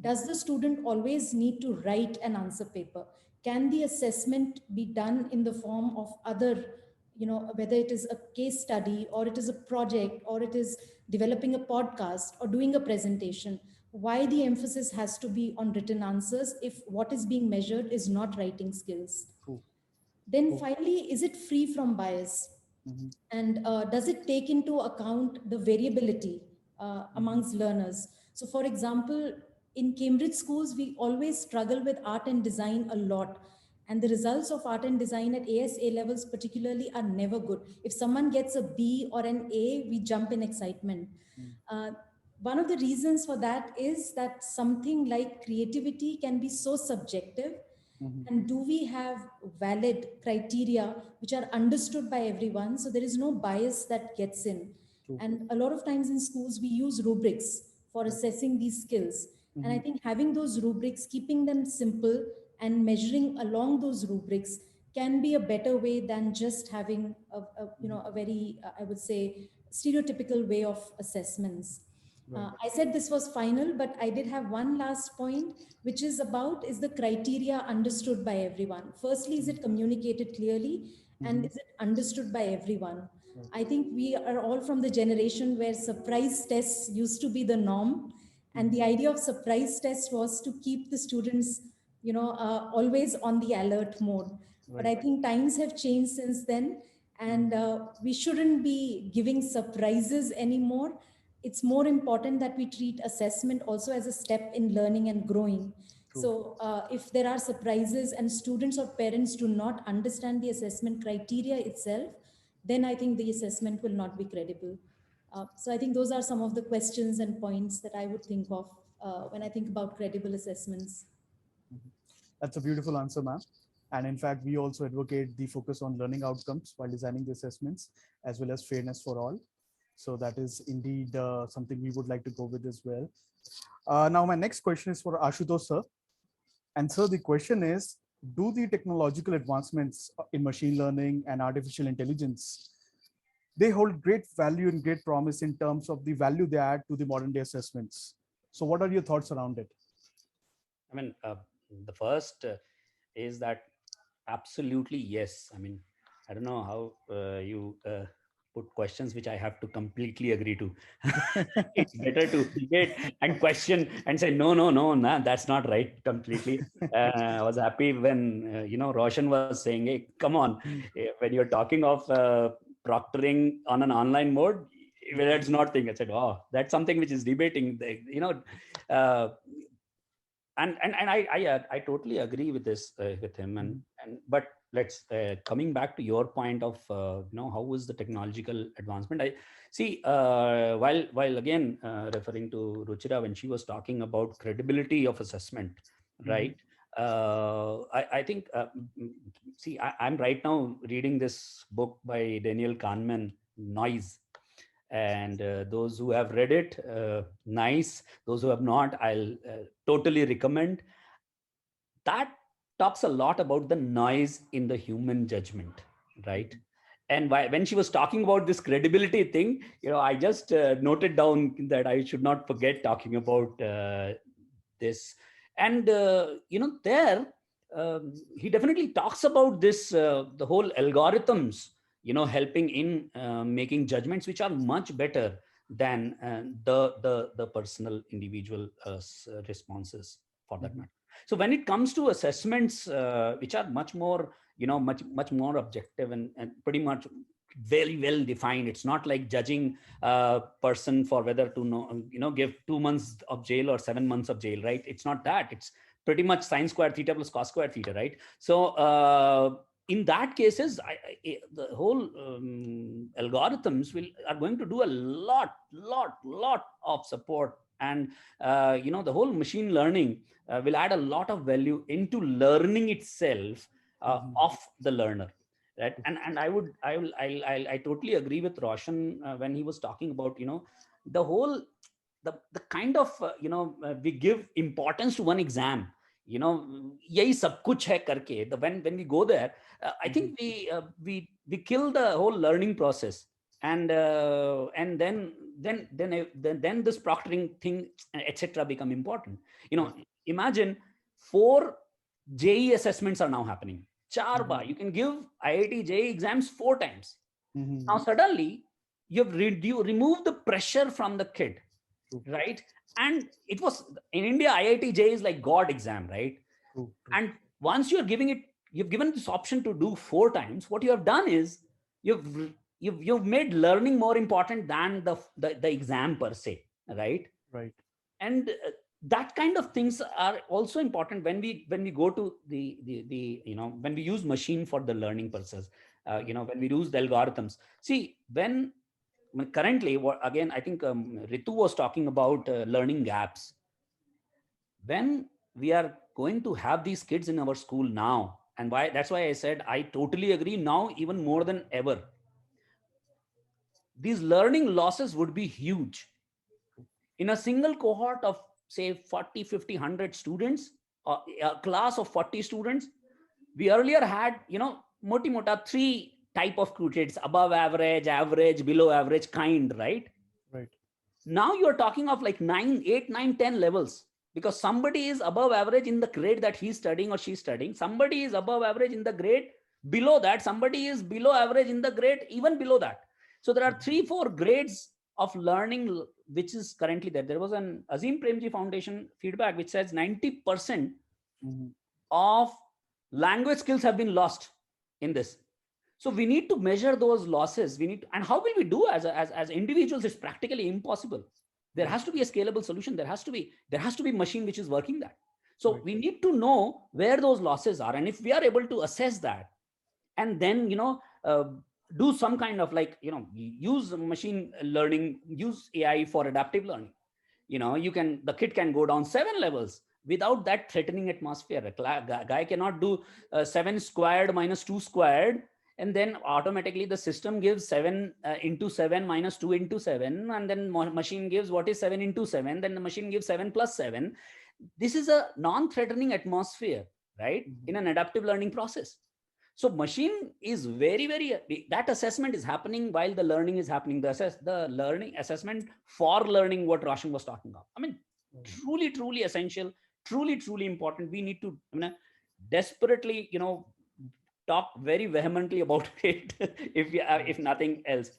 does the student always need to write an answer paper? Can the assessment be done in the form of other, whether it is a case study or it is a project or it is developing a podcast or doing a presentation? Why the emphasis has to be on written answers if what is being measured is not writing skills? True. Then finally, is it free from bias? And does it take into account the variability amongst learners? So for example, in Cambridge schools, we always struggle with art and design a lot. And the results of art and design at ASA levels particularly are never good. If someone gets a B or an A, we jump in excitement. Uh, One of the reasons for that is that something like creativity can be so subjective. And do we have valid criteria which are understood by everyone? So there is no bias that gets in. And a lot of times in schools, we use rubrics for assessing these skills. And I think having those rubrics, keeping them simple and measuring along those rubrics can be a better way than just having a very, I would say, stereotypical way of assessments. I said this was final, but I did have one last point, which is about, is the criteria understood by everyone? Firstly, is it communicated clearly? And is it understood by everyone? I think we are all from the generation where surprise tests used to be the norm. And the idea of surprise test was to keep the students, always on the alert mode. But I think times have changed since then. And we shouldn't be giving surprises anymore. It's more important that we treat assessment also as a step in learning and growing. So if there are surprises and students or parents do not understand the assessment criteria itself, then I think the assessment will not be credible. So I think those are some of the questions and points that I would think of when I think about credible assessments. That's a beautiful answer, ma'am. And in fact, we also advocate the focus on learning outcomes while designing the assessments, as well as fairness for all. So that is indeed something we would like to go with as well. Now, my next question is for Ashutosh sir. And sir, the question is, do the technological advancements in machine learning and artificial intelligence, they hold great value and great promise in terms of the value they add to the modern day assessments? So what are your thoughts around it? I mean, the first is that absolutely yes. I mean, I don't know how you put questions which I have to completely agree to. It's better to debate and question and say, no, no, no, nah, that's not right completely. I was happy when, Roshan was saying, hey, come on, when you're talking of proctoring on an online mode, that's not thing. I said, oh, that's something which is debating, uh, and I totally agree with this with him and but let's coming back to your point of how was the technological advancement. I see while again referring to Ruchira when she was talking about credibility of assessment, right? I think see I'm right now reading this book by Daniel Kahneman, Noise, and those who have read it, nice. Those who have not, I'll totally recommend. That talks a lot about the noise in the human judgment, right? And when she was talking about this credibility thing, I just noted down that I should not forget talking about this. And there he definitely talks about this, the whole algorithms, helping in making judgments which are much better than the personal individual responses. for that matter. So when it comes to assessments, which are much more, much more objective and pretty much very well defined. It's not like judging a person for whether to give 2 months of jail or 7 months of jail, right? It's not that. It's pretty much sine squared theta plus cos squared theta, right? So in that cases, the whole algorithms are going to do a lot of support, and the whole machine learning will add a lot of value into learning itself of the learner. Right. And I totally agree with Roshan when he was talking about, the whole, the kind of, we give importance to one exam, yahi sab kuch hai karke. When we go there, I think we kill the whole learning process. And then this proctoring thing, etc., become important. Imagine 4 JE assessments are now happening. 4 bar. You can give IIT JE exams 4 times. Now suddenly you've removed the pressure from the kid, right? And it was in India, IIT JE is like God exam, right? And once you've given this option to do 4 times, what you have done is you've made learning more important than the exam per se, right? Right. And that kind of things are also important when we go to the when we use machine for the learning purposes, when we use the algorithms. See, currently, again, I think Ritu was talking about learning gaps. When we are going to have these kids in our school now, and that's why I said I totally agree, now even more than ever, these learning losses would be huge. In a single cohort of say 40, 50, 100 students, or a class of 40 students, we earlier had, moti mota 3 type of kids: above average, average, below average kind, right? Right. Now you're talking of like 9, 8, 9, 10 levels, because somebody is above average in the grade that he's studying or she's studying. Somebody is above average in the grade below that. Somebody is below average in the grade even below that. So there are 3, 4 grades of learning which is currently there. There was an Azim Premji Foundation feedback which says 90% of language skills have been lost in this. So we need to measure those losses. And how will we do as individuals? It's practically impossible. There has to be a scalable solution. There has to be machine which is working that. So we need to know where those losses are, and if we are able to assess that, and then do some kind of use machine learning, use AI for adaptive learning. The kid can go down 7 levels without that threatening atmosphere. A guy cannot do 7 squared minus 2 squared, and then automatically the system gives 7 into 7 minus 2 into 7, and then machine gives what is 7 into 7, then the machine gives 7 plus 7. This is a non-threatening atmosphere, right? In an adaptive learning process. So machine is very, that assessment is happening while the learning is happening. The learning assessment for learning, what Roshan was talking about. I mean, truly essential, truly important. We need to desperately, talk very vehemently about it if nothing else.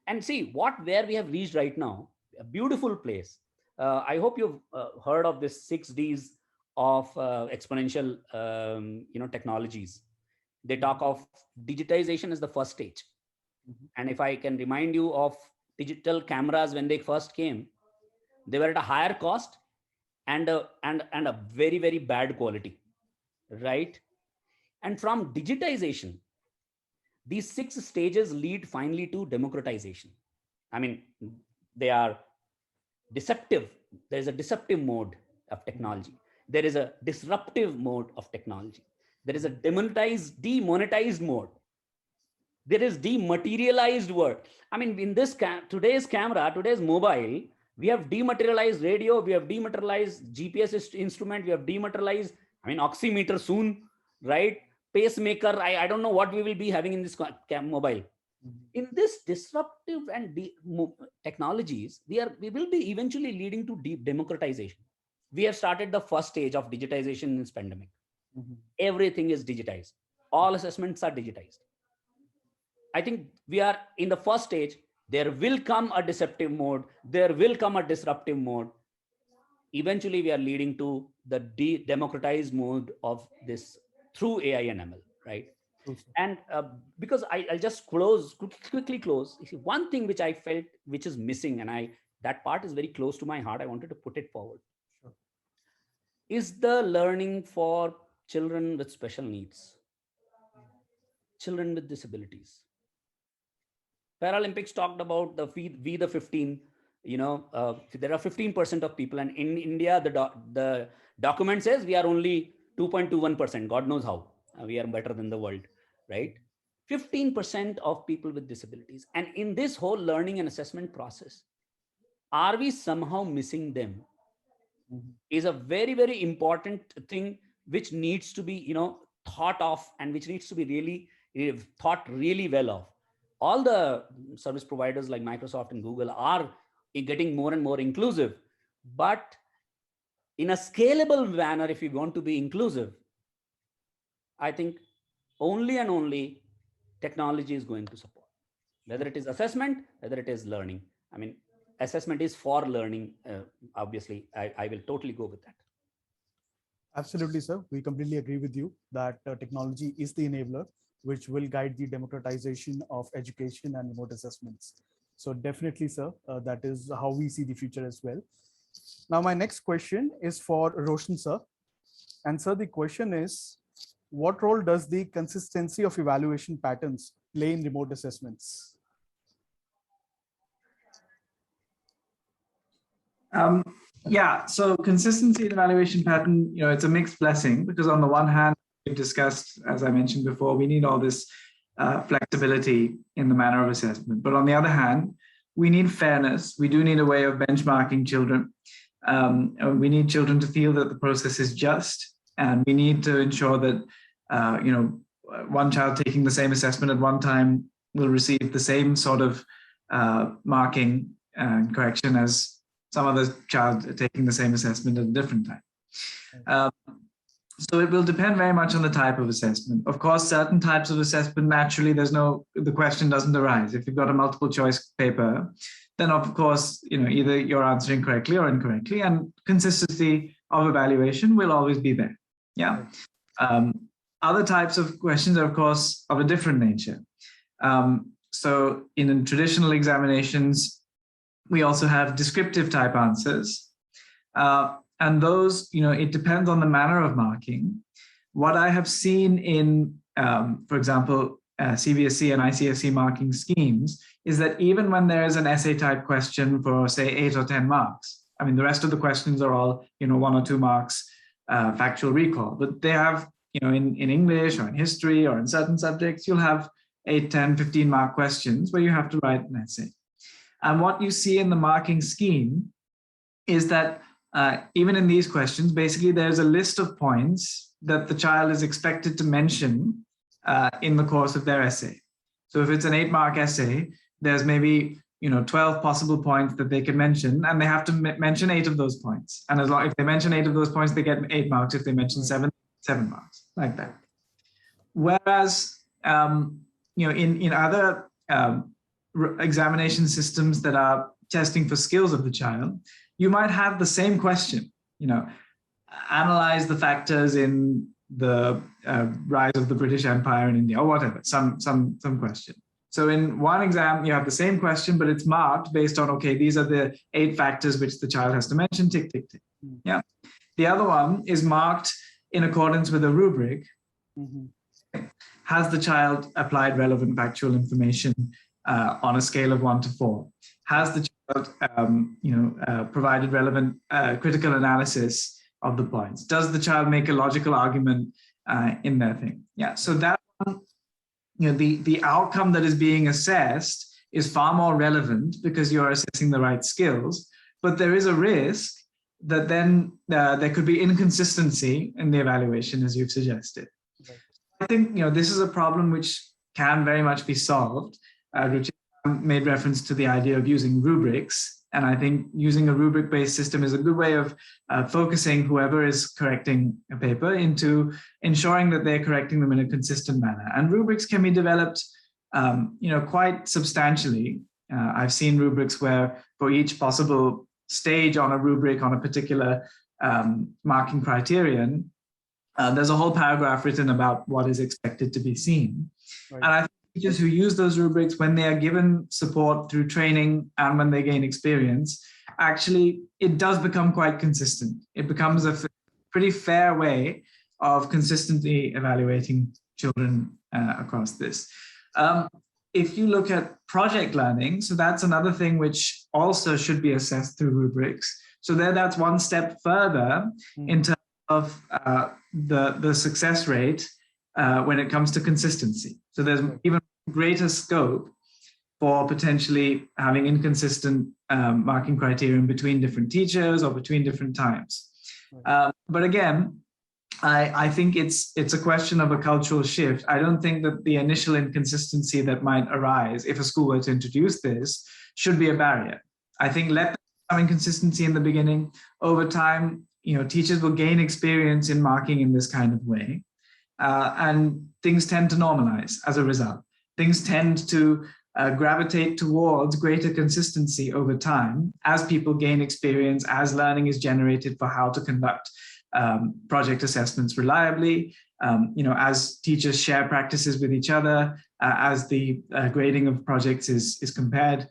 And see where we have reached right now, a beautiful place. I hope you've heard of this 6 Ds of exponential technologies. They talk of digitization as the first stage. And if I can remind you of digital cameras, when they first came, they were at a higher cost and a very bad quality, right? And from digitization, these 6 stages lead finally to democratization. I mean, they are deceptive. There is a deceptive mode of technology. There is a disruptive mode of technology. There is a demonetized mode. There is dematerialized word. I mean, in this today's mobile, we have dematerialized radio, we have dematerialized GPS instrument, we have dematerialized, oximeter soon, right? Pacemaker. I don't know what we will be having in this mobile. In this disruptive and technologies, we will be eventually leading to democratization. We have started the first stage of digitization in this pandemic. Everything is digitized. All assessments are digitized. I think we are in the first stage. There will come a deceptive mode. There will come a disruptive mode. eventually we are leading to the democratized mode of this through AI and ML, right? True, sir. And because I'll just quickly close. You see, one thing which I felt which is missing, and that part is very close to my heart. I wanted to put it forward. Sure. Is the learning for children with special needs, children with disabilities. Paralympics talked about we the 15. There are 15% of people, and in India the document says we are only 2.21%. God knows how we are better than the world, right? 15% of people with disabilities, and in this whole learning and assessment process, are we somehow missing them? Is a very, very important thing which needs to be thought of, and which needs to be really thought really well of. All the service providers like Microsoft and Google are getting more and more inclusive, but in a scalable manner. If we want to be inclusive, I think only and only technology is going to support, whether it is assessment, whether it is learning. I mean, assessment is for learning. Obviously, I will totally go with that. Absolutely, sir. We completely agree with you that technology is the enabler which will guide the democratization of education and remote assessments. So definitely, sir, that is how we see the future as well. Now, my next question is for Roshan, sir. And sir, the question is, what role does the consistency of evaluation patterns play in remote assessments? Yeah, so consistency in evaluation pattern, it's a mixed blessing, because on the one hand, we've discussed, as I mentioned before, we need all this flexibility in the manner of assessment. But on the other hand, we need fairness. We do need a way of benchmarking children. We need children to feel that the process is just, and we need to ensure that one child taking the same assessment at one time will receive the same sort of marking and correction as some other child taking the same assessment at a different time. So it will depend very much on the type of assessment. Of course, certain types of assessment, naturally, the question doesn't arise. If you've got a multiple choice paper, then of course, either you're answering correctly or incorrectly, and consistency of evaluation will always be there. Yeah. Other types of questions are, of course, of a different nature. So in traditional examinations, we also have descriptive type answers. And those, it depends on the manner of marking. What I have seen in, for example, CBSE and ICSE marking schemes is that even when there is an essay type question for, say, 8 or 10 marks, I mean, the rest of the questions are all, 1 or 2 marks factual recall, but they have, in English or in history or in certain subjects, you'll have 8, 10, 15 mark questions where you have to write an essay. And what you see in the marking scheme is that even in these questions, basically there's a list of points that the child is expected to mention in the course of their essay. So if it's an 8-mark essay, there's maybe 12 possible points that they can mention, and they have to mention 8 of those points. And if they mention 8 of those points, they get 8 marks. If they mention 7 marks, like that. Whereas in other examination systems that are testing for skills of the child, you might have the same question, analyze the factors in the rise of the British Empire in India, or whatever, some question. So in one exam, you have the same question, but it's marked based on, okay, these are the 8 factors which the child has to mention, tick, tick, tick. Yeah. The other one is marked in accordance with a rubric. Has the child applied relevant factual information on a scale of 1 to 4? Has the child, provided relevant critical analysis of the points? Does the child make a logical argument in their thing? Yeah. So that the outcome that is being assessed is far more relevant because you're assessing the right skills. But there is a risk that then there could be inconsistency in the evaluation, as you've suggested. Right. I think this is a problem which can very much be solved. Richard made reference to the idea of using rubrics, and I think using a rubric-based system is a good way of focusing whoever is correcting a paper into ensuring that they're correcting them in a consistent manner. And rubrics can be developed, quite substantially. I've seen rubrics where for each possible stage on a rubric on a particular marking criterion, there's a whole paragraph written about what is expected to be seen. Right. And I think teachers who use those rubrics, when they are given support through training and when they gain experience, actually, it does become quite consistent. It becomes a pretty fair way of consistently evaluating children across this. If you look at project learning, so that's another thing which also should be assessed through rubrics. So that's one step further in terms of the success rate when it comes to consistency. So there's even greater scope for potentially having inconsistent marking criterion between different teachers or between different times. But again, I think it's a question of a cultural shift. I don't think that the initial inconsistency that might arise if a school were to introduce this should be a barrier. I think let them have inconsistency in the beginning. Over time, teachers will gain experience in marking in this kind of way. And things tend to normalize as a result. Things tend to gravitate towards greater consistency over time as people gain experience, as learning is generated for how to conduct project assessments reliably, as teachers share practices with each other, as the grading of projects is compared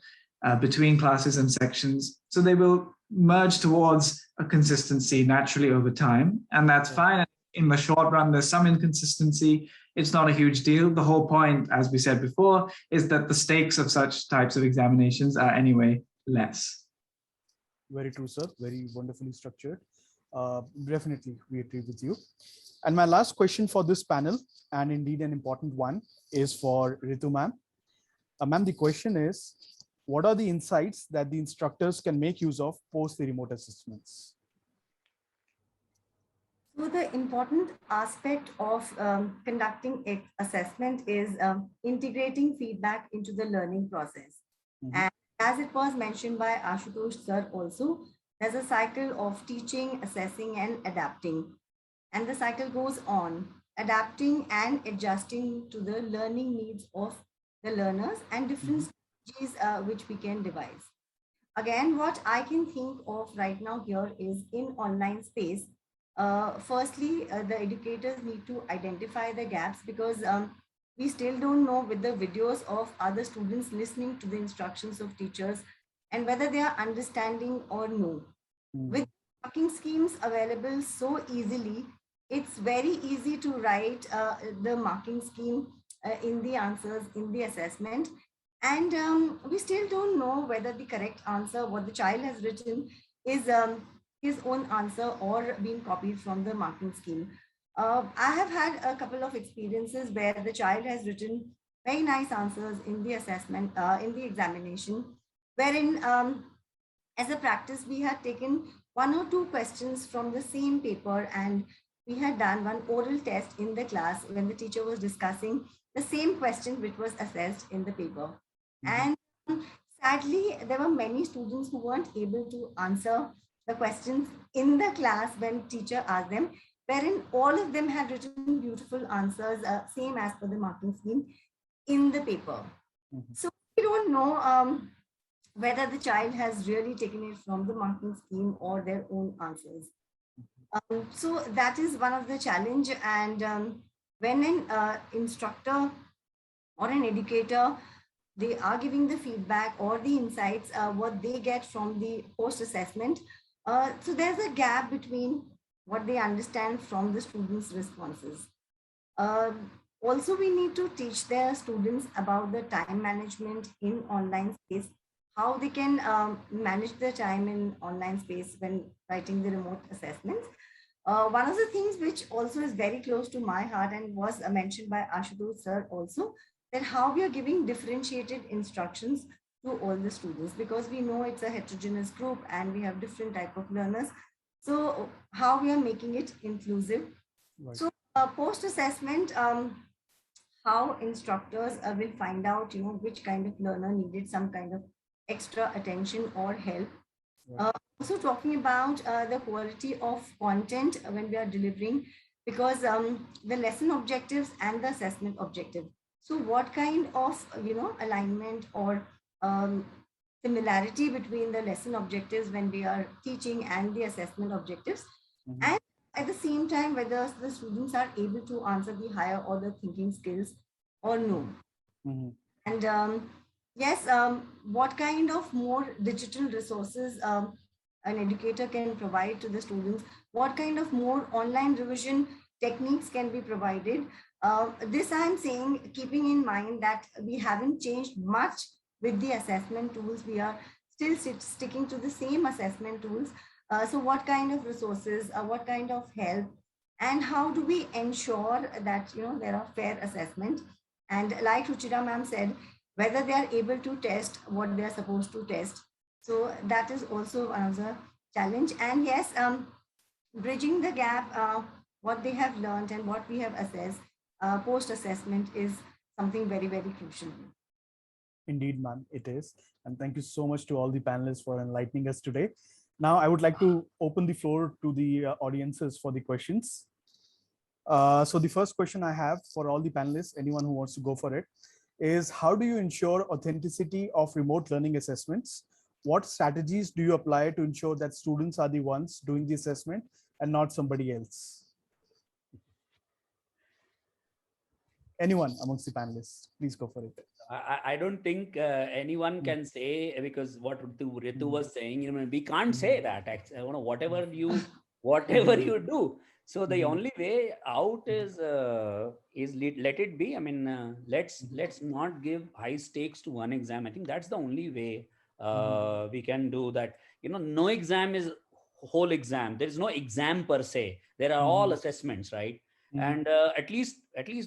between classes and sections. So they will merge towards a consistency naturally over time, and that's fine. In the short run, there's some inconsistency. It's not a huge deal. The whole point, as we said before, is that the stakes of such types of examinations are anyway less. Very true, sir. Very wonderfully structured. Definitely, we agree with you. And my last question for this panel, and indeed an important one, is for Ritu ma'am. Ma'am, the question is, what are the insights that the instructors can make use of post the remote assessments? So the important aspect of conducting assessment is integrating feedback into the learning process. And as it was mentioned by Ashutosh sir also, there's a cycle of teaching, assessing, and adapting. And the cycle goes on, adapting and adjusting to the learning needs of the learners and different strategies which we can devise. Again, what I can think of right now here is in online space, firstly, the educators need to identify the gaps because we still don't know with the videos of other students listening to the instructions of teachers and whether they are understanding or no. With marking schemes available so easily, it's very easy to write the marking scheme in the answers, in the assessment. And we still don't know whether the correct answer, what the child has written, is his own answer or being copied from the marking scheme. I have had a couple of experiences where the child has written very nice answers in the assessment, in the examination, wherein as a practice, we had taken 1 or 2 questions from the same paper and we had done one oral test in the class when the teacher was discussing the same question which was assessed in the paper. And sadly, there were many students who weren't able to answer the questions in the class when teacher asked them, wherein all of them had written beautiful answers, same as per the marking scheme in the paper. So we don't know whether the child has really taken it from the marking scheme or their own answers. So that is one of the challenge. And when an instructor or an educator, they are giving the feedback or the insights, what they get from the post-assessment. So there's a gap between what they understand from the students' responses. Also, we need to teach their students about the time management in online space, how they can manage their time in online space when writing the remote assessments. One of the things which also is very close to my heart and was mentioned by Ashutosh sir also, that how we are giving differentiated instructions to all the students, because we know it's a heterogeneous group and we have different type of learners. So how we are making it inclusive. Right. So post-assessment, how instructors will find out, which kind of learner needed some kind of extra attention or help. Right. Also talking about the quality of content when we are delivering, because the lesson objectives and the assessment objective. So what kind of, alignment or similarity between the lesson objectives when we are teaching and the assessment objectives. And at the same time, whether the students are able to answer the higher order thinking skills or no. And yes, what kind of more digital resources an educator can provide to the students? What kind of more online revision techniques can be provided? This I'm saying, keeping in mind that we haven't changed much with the assessment tools. We are still sticking to the same assessment tools. So what kind of resources, what kind of help, and how do we ensure that there are fair assessment? And like Ruchira ma'am said, whether they are able to test what they are supposed to test. So that is also another challenge. And yes, bridging the gap, what they have learned and what we have assessed post-assessment is something very, very crucial. Indeed, ma'am, it is. And thank you so much to all the panelists for enlightening us today. Now, I would like to open the floor to the audiences for the questions. So the first question I have for all the panelists, anyone who wants to go for it, is how do you ensure authenticity of remote learning assessments? What strategies do you apply to ensure that students are the ones doing the assessment and not somebody else? Anyone amongst the panelists, please go for it. I don't think anyone can say, because what Ritu was saying, we can't say that. Whatever you do. So the only way out is let it be. I mean, let's not give high stakes to one exam. I think that's the only way we can do that. No exam is whole exam. There is no exam per se. There are all assessments, right? And at least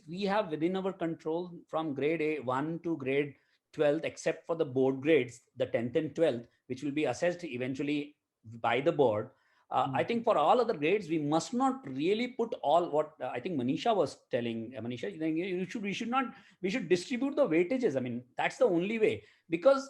we have within our control from grade 1 to grade 12th, except for the board grades, the 10th and 12th, which will be assessed eventually by the board. I think for all other grades, we must not really put all what I think Manisha was telling. Manisha, we should distribute the weightages. I mean, that's the only way, because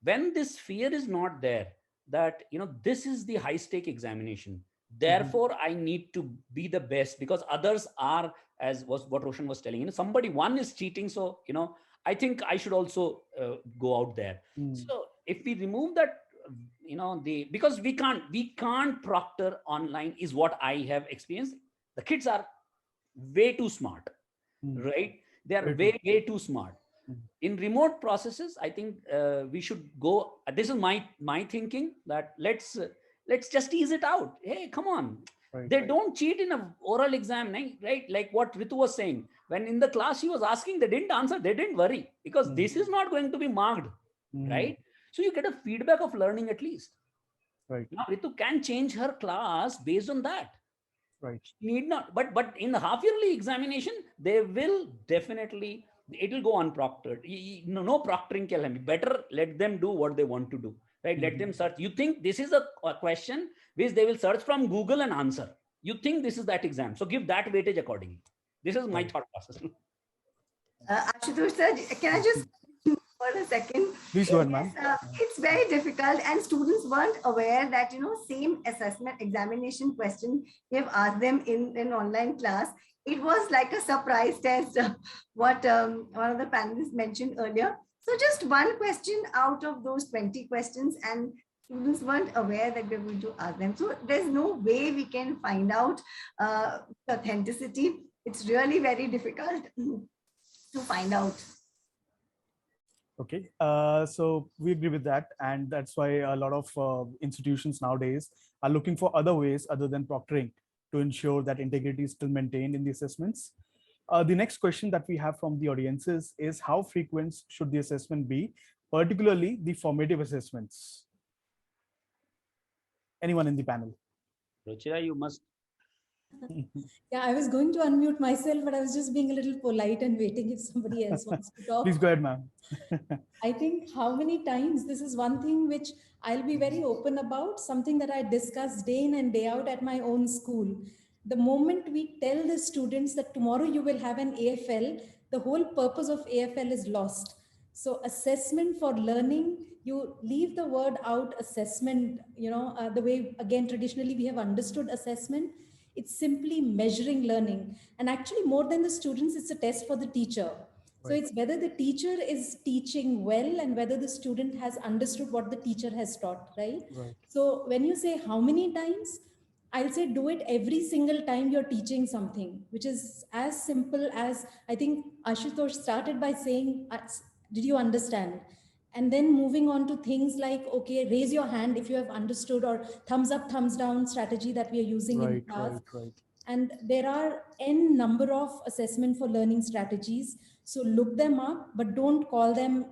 when this fear is not there, that this is the high stake examination, therefore I need to be the best, because others are, as was what Roshan was telling, somebody one is cheating, so I think I should also go out there. So if we remove that, because we can't proctor online, is what I have experienced. The kids are way too smart, right? They are way too smart. In remote processes, I think we should go. This is my thinking, that let's just ease it out. Hey, come on. They don't cheat in an oral exam, right? Like what Ritu was saying. When in the class she was asking, they didn't answer. They didn't worry, because this is not going to be marked, right? So you get a feedback of learning at least. Right. Now Ritu can change her class based on that. Right. Need not, but in the half yearly examination, they will definitely, it will go unproctored. No proctoring can be better. Let them do what they want to do, right? Let them search. You think this is a question which they will search from Google and answer. You think this is that exam, so give that weightage accordingly. This is my thought process. Ashutosh sir, can I just for a second? Please go ahead, ma'am. It's very difficult, and students weren't aware that same assessment examination question we have asked them in an online class. It was like a surprise test, what one of the panelists mentioned earlier. So just one question out of those 20 questions, and students weren't aware that we're going to ask them. So there's no way we can find out authenticity. It's really very difficult to find out. Okay, so we agree with that, and that's why a lot of institutions nowadays are looking for other ways other than proctoring to ensure that integrity is still maintained in the assessments. The next question that we have from the audiences is how frequent should the assessment be, particularly the formative assessments? Anyone in the panel? Ruchira, you must. Yeah, I was going to unmute myself, but I was just being a little polite and waiting if somebody else wants to talk. Please go ahead, ma'am. I think how many times, this is one thing which I'll be very open about, something that I discuss day in and day out at my own school. The moment we tell the students that tomorrow you will have an AFL, the whole purpose of AFL is lost. So assessment for learning, you leave the word out, assessment, the way, again, traditionally we have understood assessment. It's simply measuring learning. And actually more than the students, it's a test for the teacher. So it's whether the teacher is teaching well and whether the student has understood what the teacher has taught, right? Right. So when you say how many times, I'll say do it every single time you're teaching something, which is as simple as, I think Ashutosh started by saying, did you understand? And then moving on to things like, okay, raise your hand if you have understood, or thumbs up, thumbs down strategy that we are using in Right. class. Right. And there are n number of assessment for learning strategies. So look them up, but don't call them,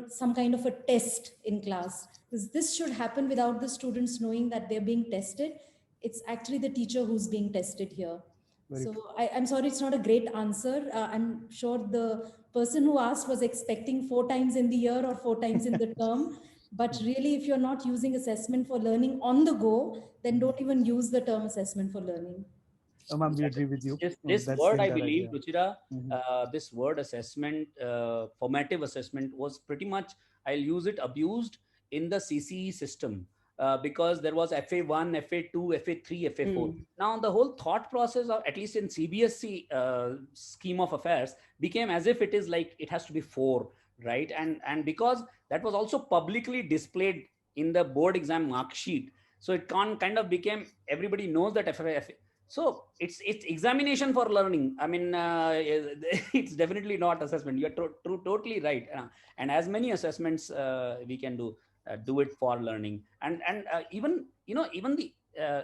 some kind of a test in class, because this should happen without the students knowing that they're being tested. It's actually the teacher who's being tested here. Very So true. I'm sorry, it's not a great answer. I'm sure the person who asked was expecting 4 times in the year or 4 times in the term. But really, if you're not using assessment for learning on the go, then don't even use the term assessment for learning. Ma'am, we agree with you. This That's the word, I entire believe, idea. Ruchira, Mhm. this word assessment, formative assessment was pretty much, I'll use it, abused in the CCE system because there was FA1, FA2, FA3, FA4. Now, the whole thought process, of, at least in CBSE scheme of affairs, became as if it is like it has to be 4, right? And because that was also publicly displayed in the board exam mark sheet. So it kind of became, everybody knows that so it's examination for learning. I mean, it's definitely not assessment. You're totally right. And as many assessments we can do it for learning. And even even the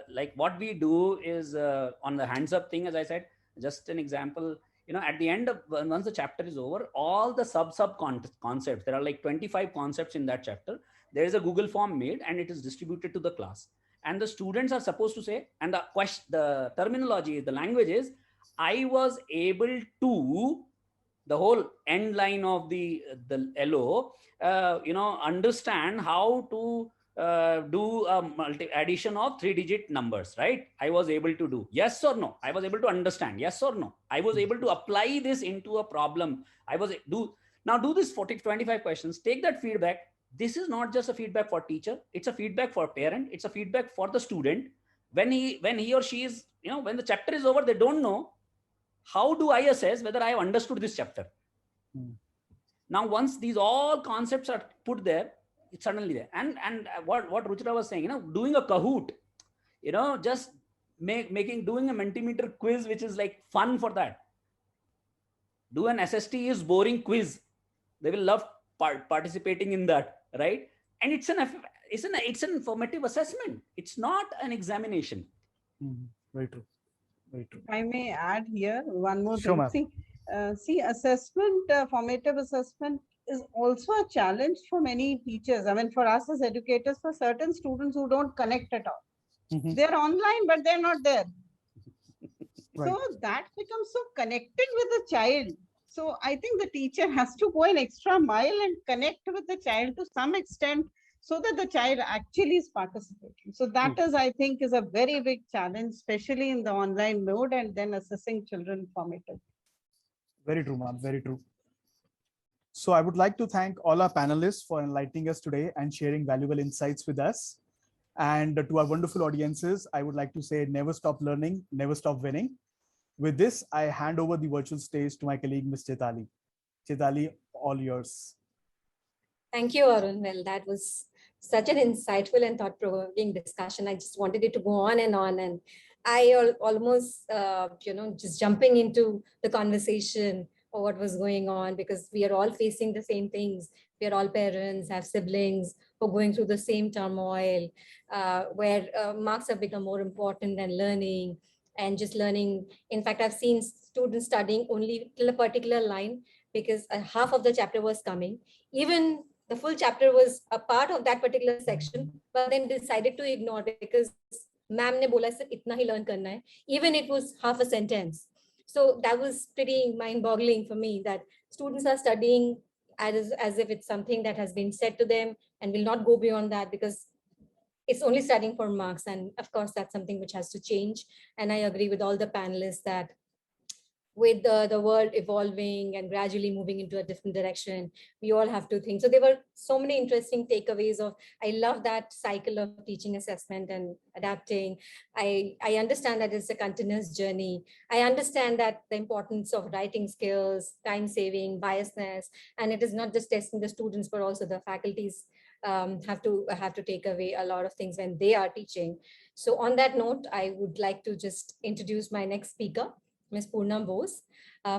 like what we do is on the hands up thing, as I said, just an example. At the end of once the chapter is over, all the sub concepts, there are like 25 concepts in that chapter. There is a Google form made and it is distributed to the class, and the students are supposed to say, and the terminology, the language is, I was able to, the whole end line of the LO, understand how to do a addition of 3-digit numbers, right? I was able to do, yes or no. I was able to understand, yes or no. I was able to apply this into a problem. I was now do this 25 questions, take that feedback. This is not just a feedback for teacher, it's a feedback for parent, it's a feedback for the student. When he or she is, when the chapter is over, they don't know how do I assess whether I have understood this chapter. Now once these all concepts are put there, it's suddenly there. And what Ruchira was saying, doing a Kahoot, just doing a Mentimeter quiz, which is like fun for that. Do an SST is boring quiz, they will love participating in that, right? And it's an formative assessment, it's not an examination. Very true. Very true. I may add here one more Sure, thing. ma'am. See, assessment, formative assessment is also a challenge for many teachers. I mean, for us as educators, for certain students who don't connect at all. Mhm. They're online, but they're not there. Right. So that becomes so connected with the child. So I think the teacher has to go an extra mile and connect with the child to some extent so that the child actually is participating. So that is, I think, is a very big challenge, especially in the online mode and then assessing children formative. Very true, ma'am. Very true. So I would like to thank all our panelists for enlightening us today and sharing valuable insights with us. And to our wonderful audiences, I would like to say, never stop learning, never stop winning. With this, I hand over the virtual stage to my colleague, Ms. Chetali. Chetali, all yours. Thank you, Arun. Well, that was such an insightful and thought-provoking discussion. I just wanted it to go on, and I almost, just jumping into the conversation or what was going on, because we are all facing the same things. We are all parents, have siblings who are going through the same turmoil, where marks have become more important than learning and just learning. In fact, I've seen students studying only till a particular line because half of the chapter was coming. Even the full chapter was a part of that particular section, but then decided to ignore because ma'am ne bola sir itna hi learn karna hai. Even it was half a sentence. So that was pretty mind-boggling for me that students are studying as if it's something that has been said to them and will not go beyond that because it's only studying for marks. And of course, that's something which has to change. And I agree with all the panelists that with the world evolving and gradually moving into a different direction, we all have to think. So there were so many interesting takeaways of, I love that cycle of teaching, assessment, and adapting. I understand that it's a continuous journey. I understand that the importance of writing skills, time saving, biasness, and it is not just testing the students, but also the faculties have to take away a lot of things when they are teaching. So on that note, I would like to just introduce my next speaker, Ms. Poonam Bose,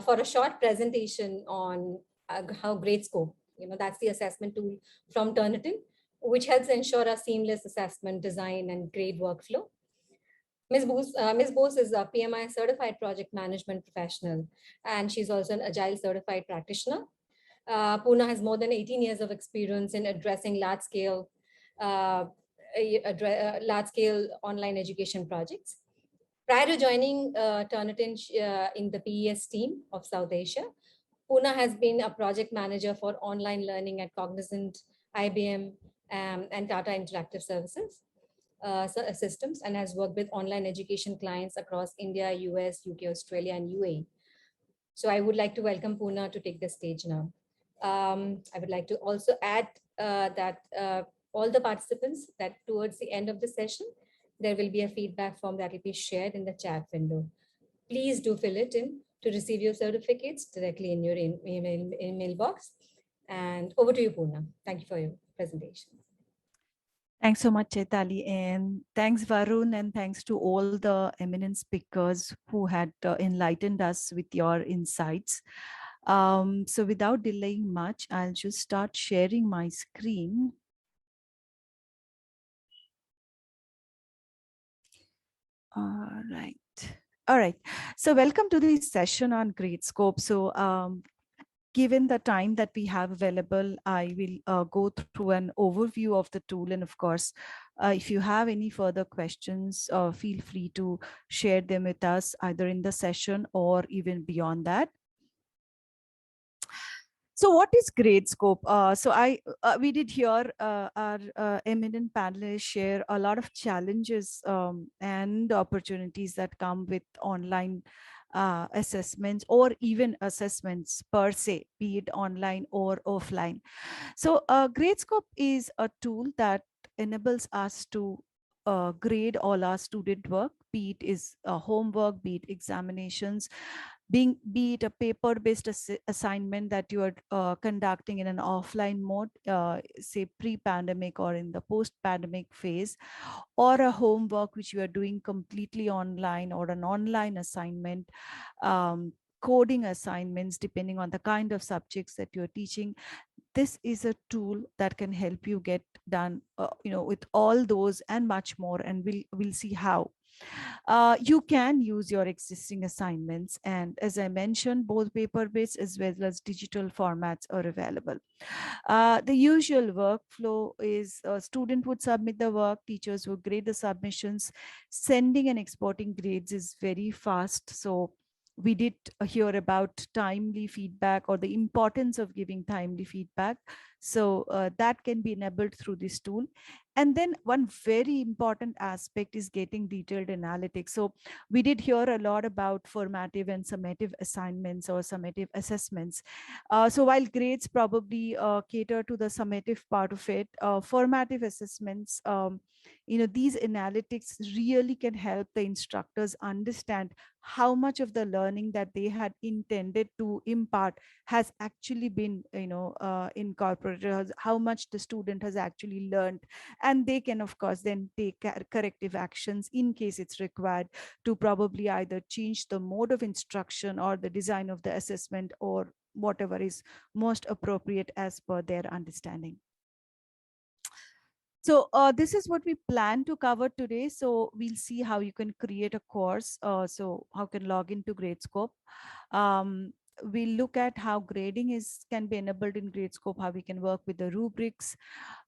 for a short presentation on how Gradescope, that's the assessment tool from Turnitin, which helps ensure a seamless assessment design and grade workflow. Ms. Bose is a PMI certified project management professional, and she's also an Agile certified practitioner. Poona has more than 18 years of experience in addressing uh, large-scale online education projects. Prior to joining Turnitin in the PES team of South Asia, Poona has been a project manager for online learning at Cognizant, IBM, and Tata Interactive Services systems, and has worked with online education clients across India, US, UK, Australia, and UAE. So I would like to welcome Poona to take the stage now. I would like to also add that all the participants, that towards the end of the session, there will be a feedback form that will be shared in the chat window. Please do fill it in to receive your certificates directly in your email box. And over to you, Poona. Thank you for your presentation. Thanks so much, Chaitali, and thanks, Varun, and thanks to all the eminent speakers who had enlightened us with your insights. So without delaying much, I'll just start sharing my screen. All right. All right. So welcome to this session on Gradescope. So given the time that we have available, I will go through an overview of the tool. And of course, if you have any further questions, feel free to share them with us either in the session or even beyond that. So what is Gradescope? We did hear our eminent panelists share a lot of challenges and opportunities that come with online assessments or even assessments per se, be it online or offline. So Gradescope is a tool that enables us to grade all our student work, be it is homework, be it examinations, be it a paper-based assignment that you are conducting in an offline mode, say pre-pandemic or in the post-pandemic phase, or a homework which you are doing completely online, or an online assignment, coding assignments, depending on the kind of subjects that you're teaching. This is a tool that can help you get done, with all those and much more, and we'll see how. You can use your existing assignments, and as I mentioned, both paper-based as well as digital formats are available. The usual workflow is a student would submit the work, teachers would grade the submissions. Sending and exporting grades is very fast. So we did hear about timely feedback, or the importance of giving timely feedback. So that can be enabled through this tool. And then one very important aspect is getting detailed analytics. So we did hear a lot about formative and summative assignments or summative assessments. So while grades probably cater to the summative part of it, formative assessments, these analytics really can help the instructors understand how much of the learning that they had intended to impart has actually been incorporated, how much the student has actually learned, and they can of course then take corrective actions in case it's required to probably either change the mode of instruction or the design of the assessment, or whatever is most appropriate as per their understanding. So this is what we plan to cover today. So we'll see how you can create a course. So how can log into Gradescope. We'll look at how grading can be enabled in Gradescope, how we can work with the rubrics,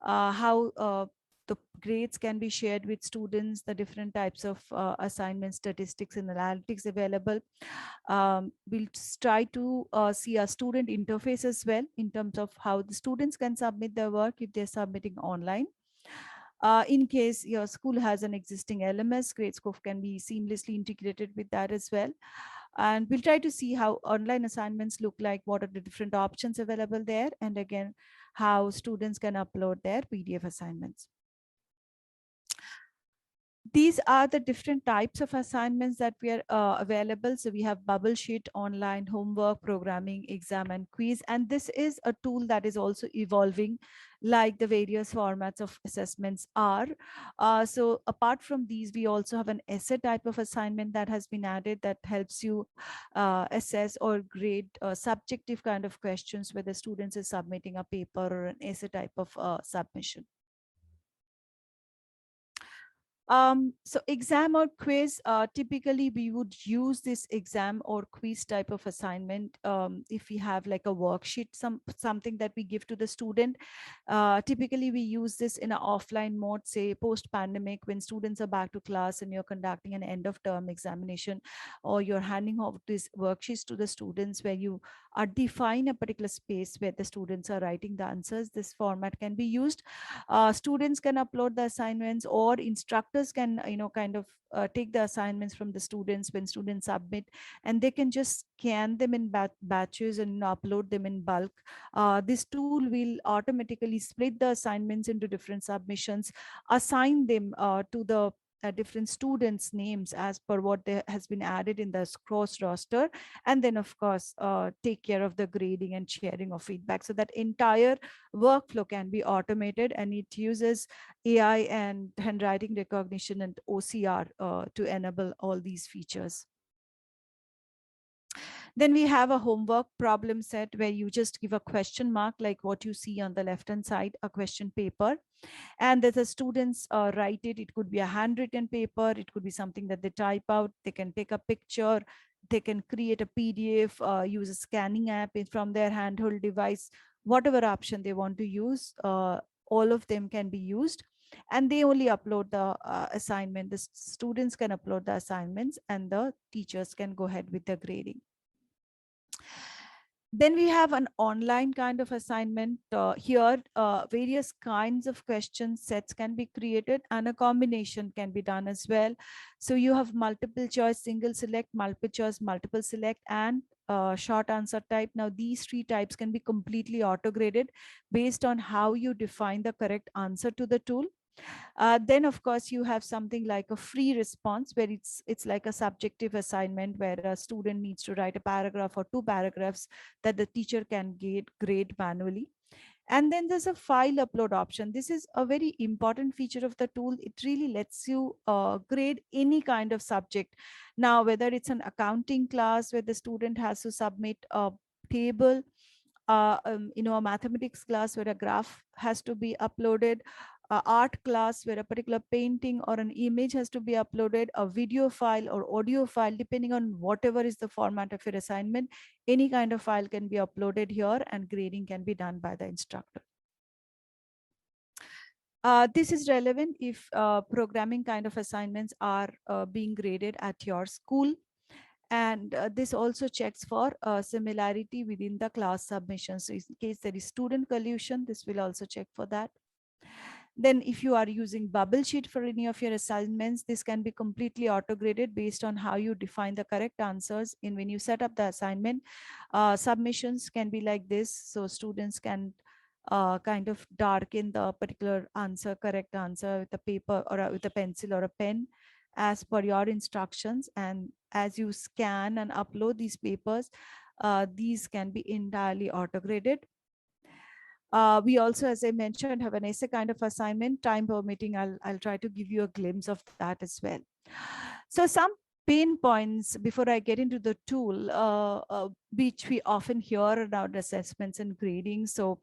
how the grades can be shared with students, the different types of assignment statistics and analytics available. We'll try to see a student interface as well in terms of how the students can submit their work if they're submitting online. In case your school has an existing LMS, Gradescope can be seamlessly integrated with that as well. And we'll try to see how online assignments look like, what are the different options available there, and again, how students can upload their PDF assignments. These are the different types of assignments that we are available. So we have bubble sheet, online, homework, programming, exam, and quiz. And this is a tool that is also evolving, like the various formats of assessments are. So apart from these, we also have an essay type of assignment that has been added that helps you assess or grade subjective kind of questions where the students is submitting a paper or an essay type of submission. So exam or quiz, typically we would use this exam or quiz type of assignment if we have like a worksheet, something that we give to the student. Typically we use this in an offline mode, say post-pandemic, when students are back to class and you're conducting an end of term examination, or you're handing off these worksheets to the students where you are define a particular space where the students are writing the answers. This format can be used. Students can upload the assignments, or instructors can kind of take the assignments from the students when students submit, and they can just scan them in batches and upload them in bulk. This tool will automatically split the assignments into different submissions, assign them to the different students' names as per what has been added in the cross roster, and then of course take care of the grading and sharing of feedback. So that entire workflow can be automated, and it uses AI and handwriting recognition and OCR to enable all these features. Then we have a homework problem set where you just give a question mark, like what you see on the left hand side, a question paper, and that the students write it. It could be a handwritten paper, it could be something that they type out, they can take a picture, they can create a PDF, use a scanning app from their handheld device, whatever option they want to use, all of them can be used. And they only upload the assignment. The students can upload the assignments and the teachers can go ahead with the grading. Then we have an online kind of assignment. Here, various kinds of question sets can be created and a combination can be done as well. So you have multiple choice, single select, multiple choice, multiple select, and short answer type. Now, these three types can be completely auto-graded based on how you define the correct answer to the tool. Then of course you have something like a free response where it's like a subjective assignment where a student needs to write a paragraph or two paragraphs that the teacher can grade manually. And then there's a file upload option. This is a very important feature of the tool. It really lets you grade any kind of subject. Now, whether it's an accounting class where the student has to submit a table, a mathematics class where a graph has to be uploaded, art class where a particular painting or an image has to be uploaded, a video file or audio file, depending on whatever is the format of your assignment, any kind of file can be uploaded here and grading can be done by the instructor. This is relevant if programming kind of assignments are being graded at your school. And this also checks for similarity within the class submission. So in case there is student collusion, this will also check for that. Then if you are using bubble sheet for any of your assignments, this can be completely auto-graded based on how you define the correct answers. And when you set up the assignment, submissions can be like this. So students can kind of darken the particular answer, correct answer with a paper or with a pencil or a pen as per your instructions. And as you scan and upload these papers, these can be entirely auto-graded. We also, as I mentioned, have an essay kind of assignment, time permitting. I'll try to give you a glimpse of that as well. So some pain points before I get into the tool, which we often hear about assessments and grading. So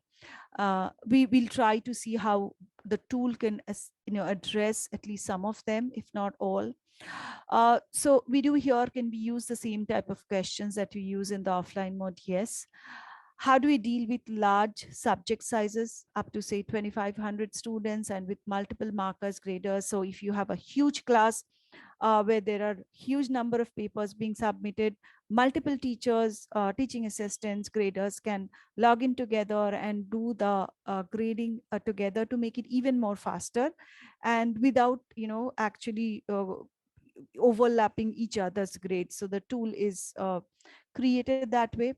we will try to see how the tool can address at least some of them, if not all. So we do here, can we use the same type of questions that we use in the offline mode? Yes. How do we deal with large subject sizes up to say 2,500 students and with multiple markers, graders? So if you have a huge class, where there are huge number of papers being submitted. Multiple teachers, teaching assistants, graders can log in together and do the grading together to make it even more faster, and without actually overlapping each other's grades. So the tool is created that way.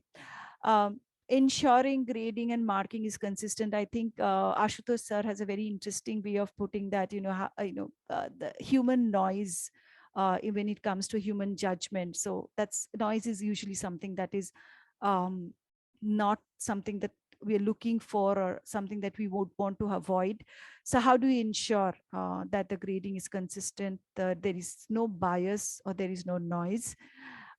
um, Ensuring grading and marking is consistent. I think Ashutosh sir has a very interesting way of putting that, the human noise when it comes to human judgment. So that's noise is usually something that is um, not something that we're looking for, or something that we would want to avoid. So how do we ensure that the grading is consistent, that there is no bias or there is no noise?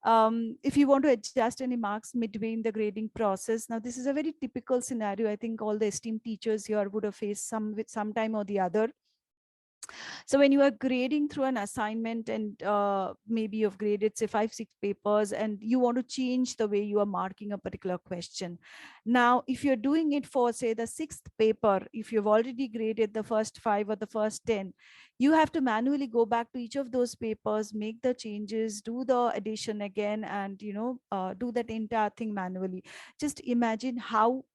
If you want to adjust any marks midway in the grading process, now this is a very typical scenario. I think all the esteemed teachers here would have faced some with some time or the other. So when you are grading through an assignment, and maybe you've graded say 5 6 papers, and you want to change the way you are marking a particular question. Now if you're doing it for say the 6th paper, if you've already graded the first 5 or the first 10, you have to manually go back to each of those papers, make the changes, do the addition again, and do that entire thing manually. Just imagine how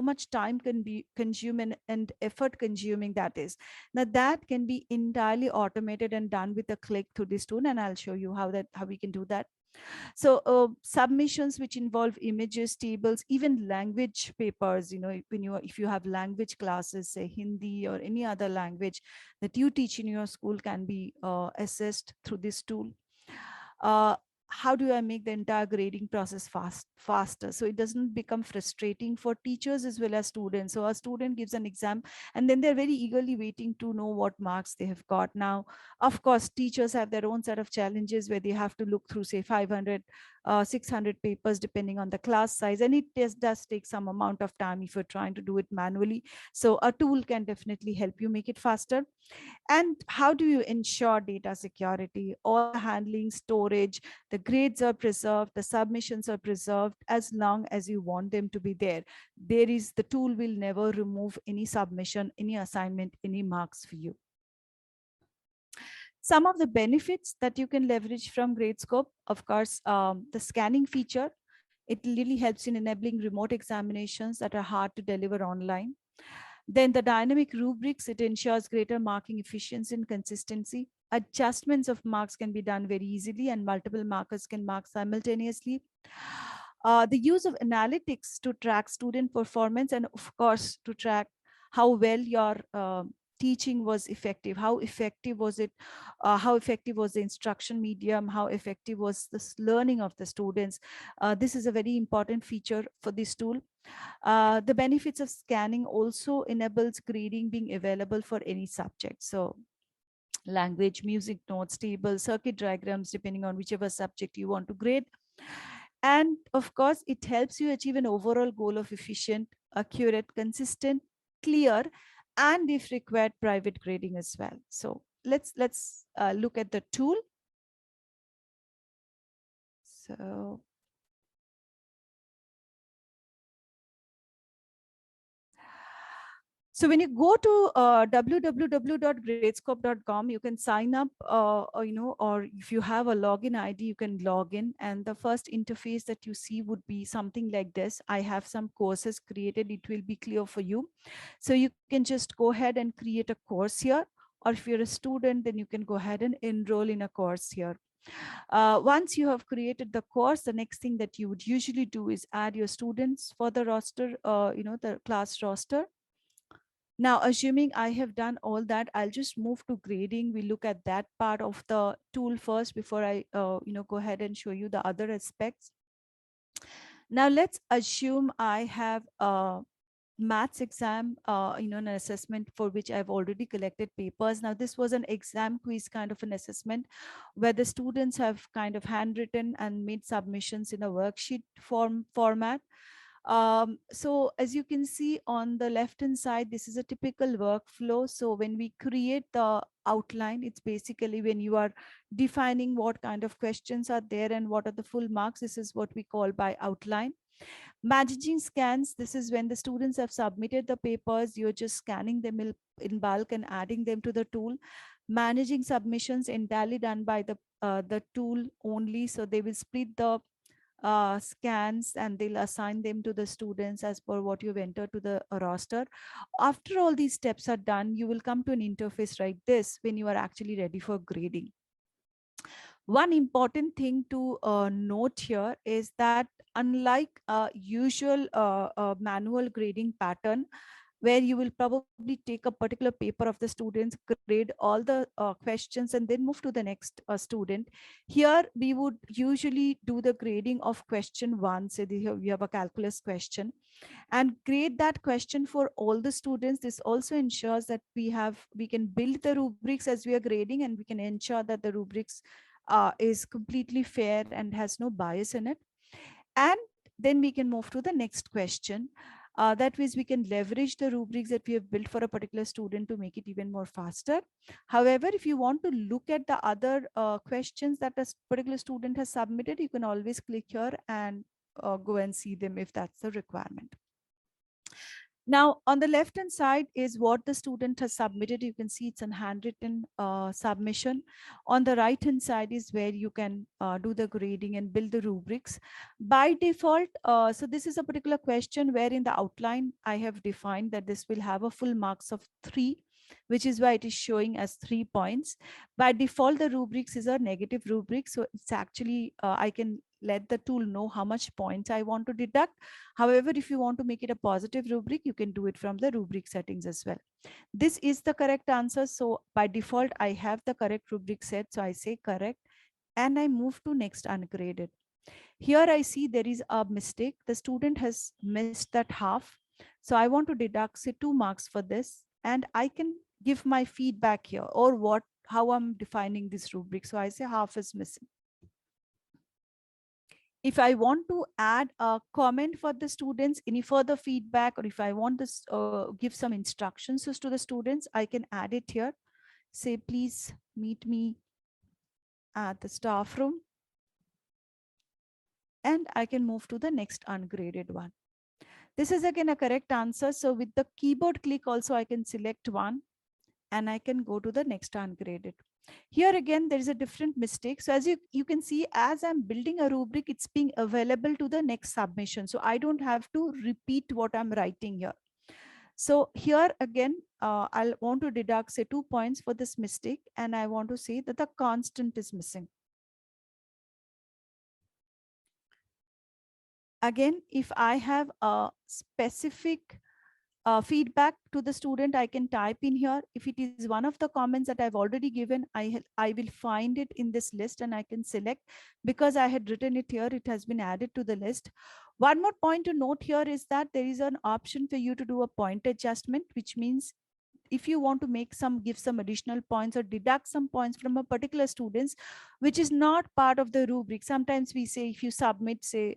much time can be consuming and effort consuming that is. Now that can be entirely automated and done with a click through this tool, and I'll show you how we can do that. So submissions which involve images, tables, even language papers, if you have language classes, say Hindi or any other language that you teach in your school, can be assessed through this tool. uh, how do I make the entire grading process faster, so it doesn't become frustrating for teachers as well as students? So a student gives an exam, and then they're very eagerly waiting to know what marks they have got. Now of course teachers have their own set of challenges, where they have to look through say 500 600 papers depending on the class size, and it does take some amount of time if you're trying to do it manually. So a tool can definitely help you make it faster. And how do you ensure data security? All the handling, storage, the grades are preserved, the submissions are preserved as long as you want them to be there. The tool will never remove any submission, any assignment, any marks for you. Some of the benefits that you can leverage from Gradescope, of course, the scanning feature. It really helps in enabling remote examinations that are hard to deliver online. Then the dynamic rubrics, it ensures greater marking efficiency and consistency. Adjustments of marks can be done very easily, and multiple markers can mark simultaneously. The use of analytics to track student performance, and of course to track how well your teaching was effective. How effective was it? How effective was the instruction medium? How effective was this learning of the students? This is a very important feature for this tool. The benefits of scanning also enables grading being available for any subject. So language, music notes, tables, circuit diagrams, depending on whichever subject you want to grade. And of course, it helps you achieve an overall goal of efficient, accurate, consistent, clear, and if required, private grading as well. So let's look at the tool. So So when you go to www.gradescope.com, you can sign up, or if you have a login ID, you can log in. And the first interface that you see would be something like this. I have some courses created. It will be clear for you. So you can just go ahead and create a course here. Or if you're a student, then you can go ahead and enroll in a course here. Once you have created the course, the next thing that you would usually do is add your students for the roster, the class roster. Now, assuming I have done all that, I'll just move to grading. We look at that part of the tool first before I, go ahead and show you the other aspects. Now, let's assume I have a maths exam, an assessment for which I've already collected papers. Now, this was an exam quiz kind of an assessment where the students have kind of handwritten and made submissions in a worksheet format. So as you can see on the left hand side, this is a typical workflow. So when we create the outline, it's basically when you are defining what kind of questions are there and what are the full marks. This is what we call by outline. Managing scans, this is when the students have submitted the papers, you're just scanning them in bulk and adding them to the tool. managing submissions entirely done by the tool only. So they will split the scans and they'll assign them to the students as per what you've entered to the roster. After all these steps are done, you will come to an interface like this when you are actually ready for grading. One important thing to note here is that unlike usual manual grading pattern, where you will probably take a particular paper of the students, grade all the questions, and then move to the next student. Here, we would usually do the grading of question one. Say we have a calculus question, and grade that question for all the students. This also ensures that we can build the rubrics as we are grading, and we can ensure that the rubrics is completely fair and has no bias in it. And then we can move to the next question. That means we can leverage the rubrics that we have built for a particular student to make it even more faster. However, if you want to look at the other questions that a particular student has submitted, you can always click here and go and see them if that's the requirement. Now, on the left-hand side is what the student has submitted. You can see it's a handwritten submission. On the right-hand side is where you can do the grading and build the rubrics. By default, so this is a particular question where in the outline, I have defined that this will have a full marks of 3, which is why it is showing as 3 points. By default, the rubrics is a negative rubric. So it's actually, I can let the tool know how much points I want to deduct. However, if you want to make it a positive rubric, you can do it from the rubric settings as well. This is the correct answer. So by default, I have the correct rubric set. So I say correct and I move to next ungraded. Here I see there is a mistake. The student has missed that half. So I want to deduct say 2 marks for this, and I can give my feedback here or how I'm defining this rubric. So I say half is missing. If I want to add a comment for the students, any further feedback, or if I want to give some instructions to the students, I can add it here. Say, please meet me at the staff room. And I can move to the next ungraded one. This is again a correct answer. So with the keyboard click also, I can select one and I can go to the next ungraded. Here again, there is a different mistake. So as you can see, as I'm building a rubric, it's being available to the next submission. So I don't have to repeat what I'm writing here. So here again, I'll want to deduct say 2 points for this mistake. And I want to say that the constant is missing. Again, if I have a specific feedback to the student, I can type in here. If it is one of the comments that I've already given, I will find it in this list and I can select. Because I had written it here, it has been added to the list. One more point to note here is that there is an option for you to do a point adjustment, which means if you want to give some additional points or deduct some points from a particular students, which is not part of the rubric. Sometimes we say if you submit, say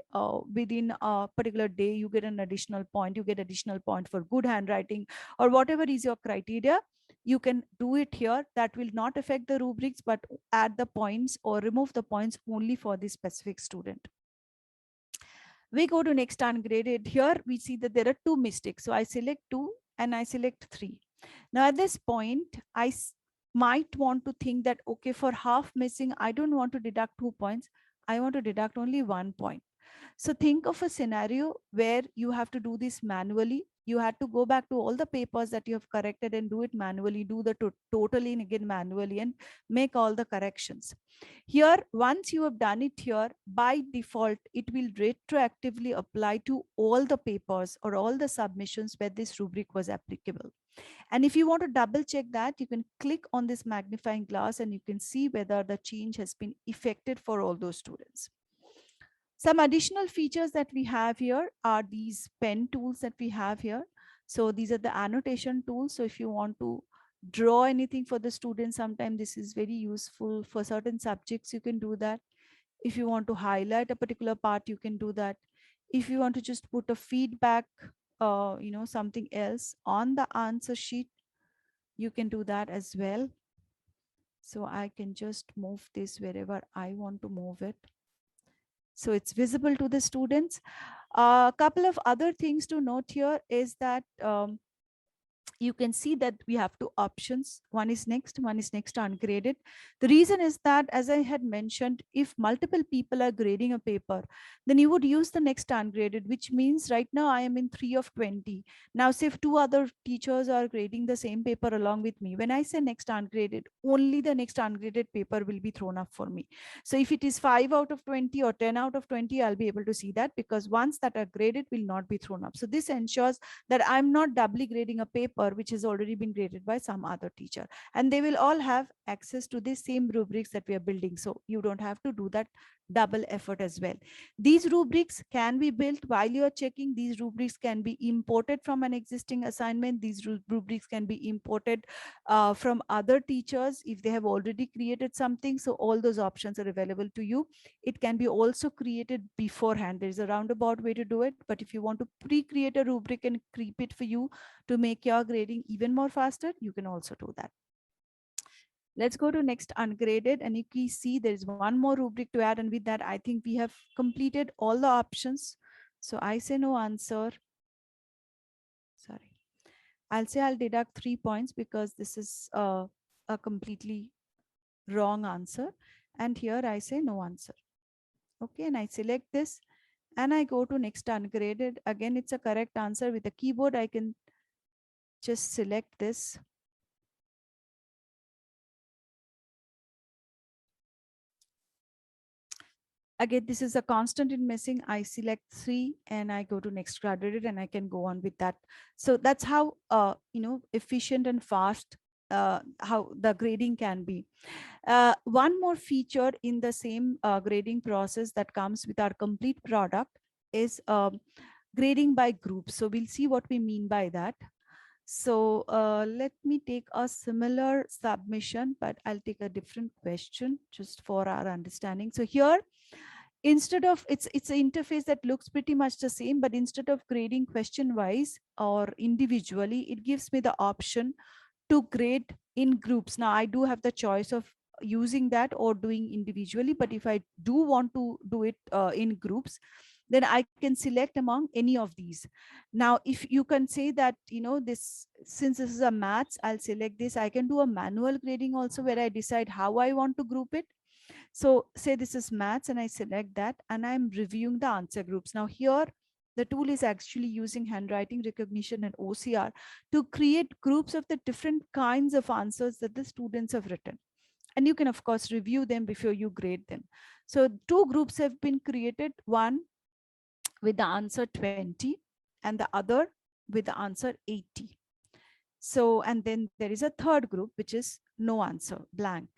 within a particular day, you get an additional point, you get additional point for good handwriting or whatever is your criteria. You can do it here. That will not affect the rubrics, but add the points or remove the points only for the specific student. We go to next ungraded. Here we see that there are 2 mistakes. So I select 2 and I select 3. Now at this point, I might want to think that, okay, for half missing, I don't want to deduct 2 points. I want to deduct only 1 point. So think of a scenario where you have to do this manually. You had to go back to all the papers that you have corrected and do it manually, do the totaling again manually and make all the corrections. Here, once you have done it here, by default, it will retroactively apply to all the papers or all the submissions where this rubric was applicable. And if you want to double check that, you can click on this magnifying glass and you can see whether the change has been effected for all those students. Some additional features that we have here are these pen tools that we have here. So these are the annotation tools. So if you want to draw anything for the students, sometimes this is very useful for certain subjects. You can do that. If you want to highlight a particular part, you can do that. If you want to just put a feedback, something else on the answer sheet, you can do that as well. So I can just move this wherever I want to move it. So it's visible to the students. A couple of other things to note here is that you can see that we have two options. One is next ungraded. The reason is that, as I had mentioned, if multiple people are grading a paper, then you would use the next ungraded, which means right now I am in 3 of 20. Now, say if 2 other teachers are grading the same paper along with me, when I say next ungraded, only the next ungraded paper will be thrown up for me. So if it is 5 out of 20 or 10 out of 20, I'll be able to see that, because ones that are graded will not be thrown up. So this ensures that I'm not doubly grading a paper which has already been graded by some other teacher, and they will all have access to the same rubrics that we are building. So you don't have to do that double effort as well. These rubrics can be built while you are checking. These rubrics can be imported from an existing assignment. These rubrics can be imported from other teachers if they have already created something. So all those options are available to you. It can be also created beforehand. There is a roundabout way to do it, but if you want to pre-create a rubric and keep it for you to make your grading even more faster, you can also do that. Let's go to next ungraded, and you can see there is one more rubric to add, and with that I think we have completed all the options. So I say no answer. Sorry, I'll say I'll deduct 3 points because this is a completely wrong answer, and here I say no answer. Okay, and I select this and I go to next ungraded. Again, it's a correct answer. With the keyboard I can just select this. Again, this is a constant in missing. I select 3 and I go to next graded, and I can go on with that. So that's how efficient and fast how the grading can be. One more feature in the same grading process that comes with our complete product is grading by groups. So we'll see what we mean by that. So let me take a similar submission, but I'll take a different question just for our understanding. So here, instead of it's an interface that looks pretty much the same, but instead of grading question wise or individually, it gives me the option to grade in groups. Now I do have the choice of using that or doing individually, but if I do want to do it in groups, then I can select among any of these. Now if you can say that, this, since this is a maths, I'll select this. I can do a manual grading also, where I decide how I want to group it. So say this is maths and I select that, and I'm reviewing the answer groups. Now here, the tool is actually using handwriting recognition and OCR to create groups of the different kinds of answers that the students have written. And you can, of course, review them before you grade them. So 2 groups have been created, one with the answer 20 and the other with the answer 80. So, and then there is a third group, which is no answer, blank.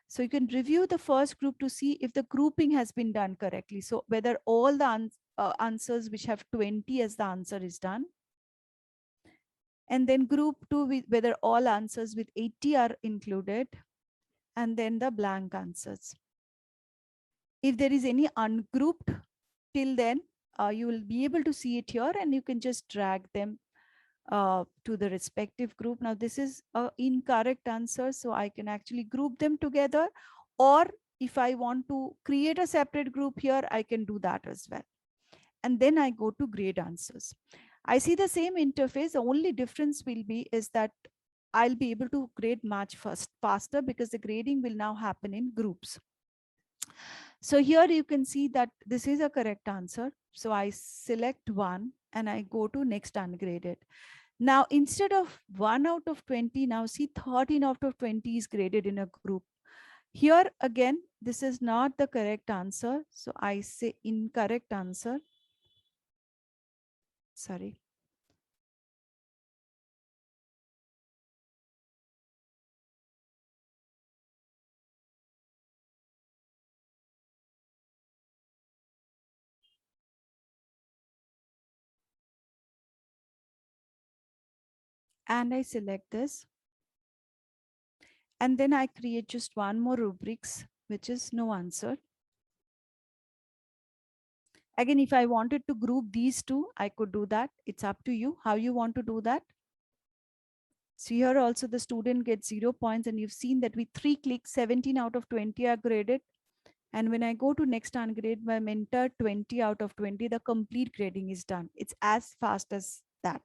So you can review the first group to see if the grouping has been done correctly. So whether all the answers which have 20 as the answer is done. And then group 2, with whether all answers with 80 are included. And then the blank answers. If there is any ungrouped till then, you will be able to see it here, and you can just drag them to the respective group. Now this is an incorrect answer, so I can actually group them together, or if I want to create a separate group here, I can do that as well. And then I go to grade answers. I see the same interface. The only difference will be is that I'll be able to grade much faster because the grading will now happen in groups. So here you can see that this is a correct answer. So I select 1 and I go to next ungraded. Now, instead of 1 out of 20, now see 13 out of 20 is graded in a group. Here again, this is not the correct answer. So I say incorrect answer. Sorry. And I select this. And then I create just one more rubrics, which is no answer. Again, if I wanted to group these two, I could do that. It's up to you how you want to do that. So here also the student gets 0 points, and you've seen that with 3 clicks, 17 out of 20 are graded. And when I go to next ungrade my mentor 20 out of 20, the complete grading is done. It's as fast as that.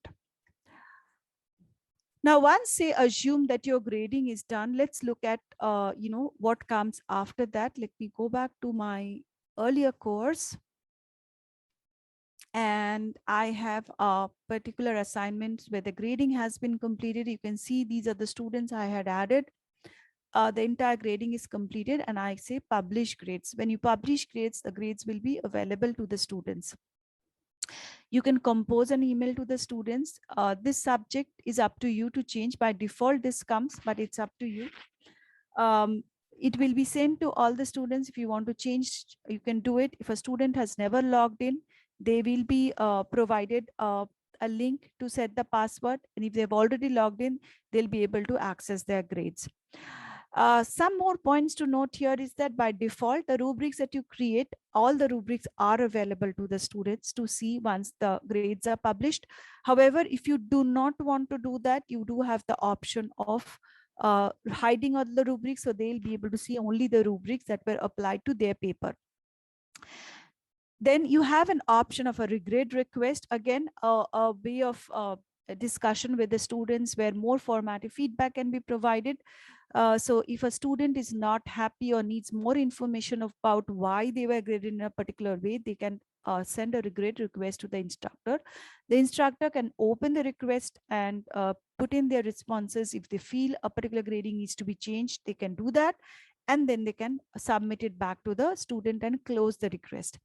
Now, once say assume that your grading is done, let's look at what comes after that. Let me go back to my earlier course. And I have a particular assignment where the grading has been completed. You can see these are the students I had added. The entire grading is completed, and I say publish grades. When you publish grades, the grades will be available to the students. You can compose an email to the students. This subject is up to you to change. By default, this comes, but it's up to you. It will be sent to all the students. If you want to change, you can do it. If a student has never logged in, they will be provided a link to set the password. And if they've already logged in, they'll be able to access their grades. Some more points to note here is that by default, the rubrics that you create, all the rubrics are available to the students to see once the grades are published. However, if you do not want to do that, you do have the option of hiding all the rubrics, so they'll be able to see only the rubrics that were applied to their paper. Then you have an option of a regrade request, again a way of a discussion with the students where more formative feedback can be provided. So if a student is not happy or needs more information about why they were graded in a particular way, they can send a regrade request to the instructor. The instructor can open the request and put in their responses. If they feel a particular grading needs to be changed, they can do that, and then they can submit it back to the student and close the request.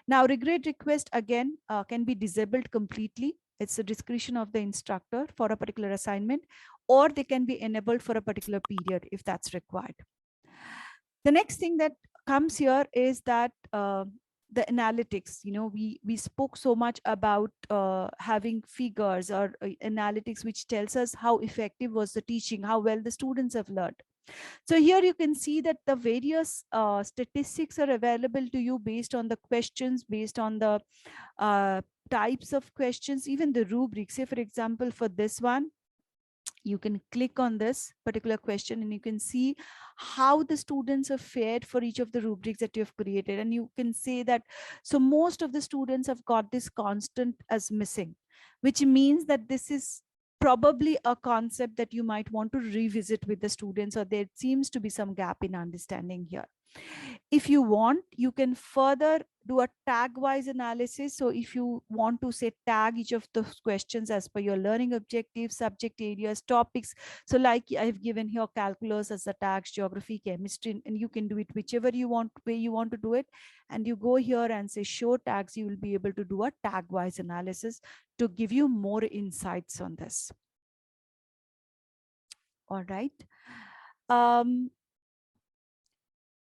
Now, regrade request again can be disabled completely. It's the discretion of the instructor for a particular assignment, or they can be enabled for a particular period if that's required. The next thing that comes here is that the analytics. We spoke so much about having figures or analytics, which tells us how effective was the teaching, how well the students have learned. So here you can see that the various statistics are available to you based on the questions, based on the types of questions, even the rubrics. Say, for example, for this one, you can click on this particular question and you can see how the students have fared for each of the rubrics that you have created. And you can say that, so most of the students have got this constant as missing, which means that this is probably a concept that you might want to revisit with the students, or there seems to be some gap in understanding here. If you want, you can further do a tag wise analysis. So if you want to say tag each of those questions as per your learning objectives, subject areas, topics. So like I've given here calculus as the tags, geography, chemistry, and you can do it whichever you want, way you want to do it. And you go here and say show tags, you will be able to do a tag wise analysis to give you more insights on this. All right.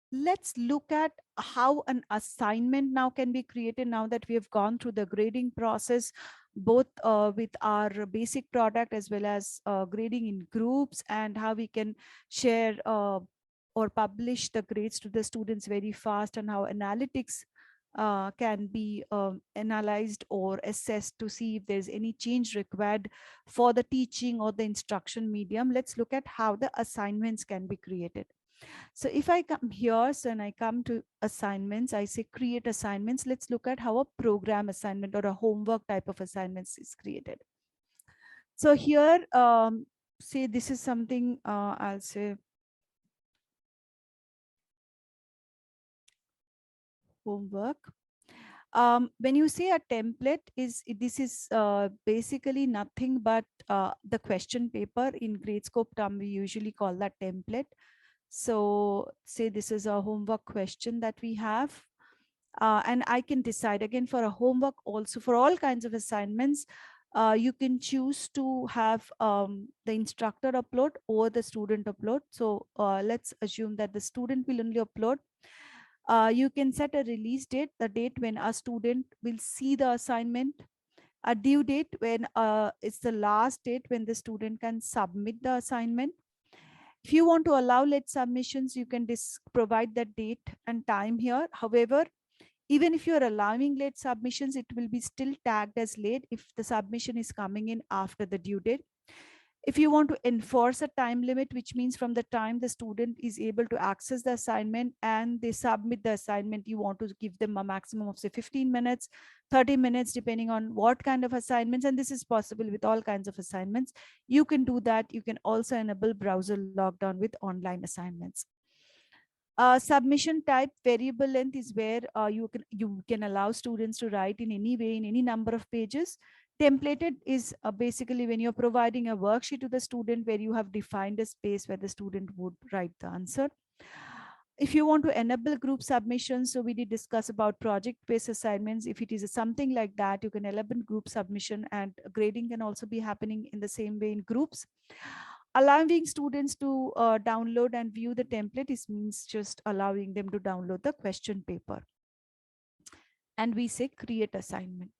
Let's look at how an assignment now can be created now that we have gone through the grading process, both with our basic product as well as grading in groups, and how we can share or publish the grades to the students very fast, and how analytics can be analyzed or assessed to see if there's any change required for the teaching or the instruction medium. Let's look at how the assignments can be created. So if I come here, so and I come to assignments, I say create assignments. Let's look at how a program assignment or a homework type of assignments is created. So here, say this is something I'll say homework. When you say a template, this is basically nothing but the question paper. In Gradescope term, we usually call that template. So say this is a homework question that we have. And I can decide again for a homework also for all kinds of assignments. You can choose to have the instructor upload or the student upload. So let's assume that the student will only upload. You can set a release date, the date when a student will see the assignment, a due date when it's the last date when the student can submit the assignment. If you want to allow late submissions, you can provide that date and time here. However, even if you're allowing late submissions, it will be still tagged as late if the submission is coming in after the due date. If you want to enforce a time limit, which means from the time the student is able to access the assignment and they submit the assignment, you want to give them a maximum of say 15 minutes, 30 minutes, depending on what kind of assignments. And this is possible with all kinds of assignments. You can do that. You can also enable browser lockdown with online assignments. Submission type variable length is where you can allow students to write in any way in any number of pages. Templated is basically when you're providing a worksheet to the student where you have defined a space where the student would write the answer. If you want to enable group submissions, so we did discuss about project-based assignments. If it is something like that, you can enable group submission, and grading can also be happening in the same way in groups. Allowing students to download and view the template, is means just allowing them to download the question paper. And we say create assignment.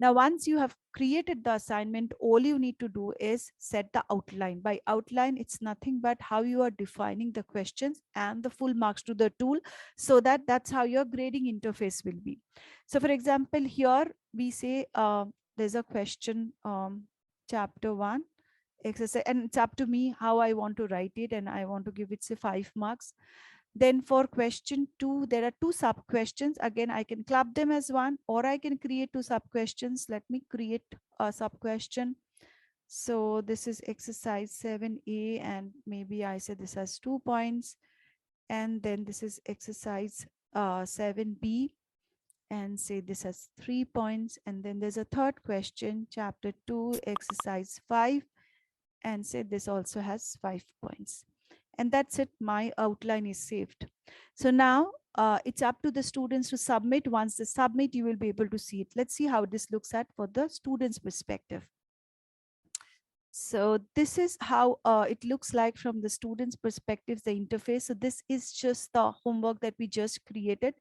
Now, once you have created the assignment, all you need to do is set the outline. By outline, it's nothing but how you are defining the questions and the full marks to the tool, so that that's how your grading interface will be. So for example, here we say there's a question, chapter 1 exercise, and it's up to me how I want to write it, and I want to give it say 5 marks. Then for question 2, there are 2 sub questions. Again, I can club them as one, or I can create 2 sub questions. Let me create a sub question. So this is exercise 7A, and maybe I say this has 2 points. And then this is exercise 7B, and say this has 3 points. And then there's a third question, chapter 2, exercise 5, and say this also has 5 points. And that's it, my outline is saved. So now it's up to the students to submit. Once they submit, you will be able to see it. Let's see how this looks at for the students' perspective. So this is how it looks like from the students' perspective, the interface. So this is just the homework that we just created.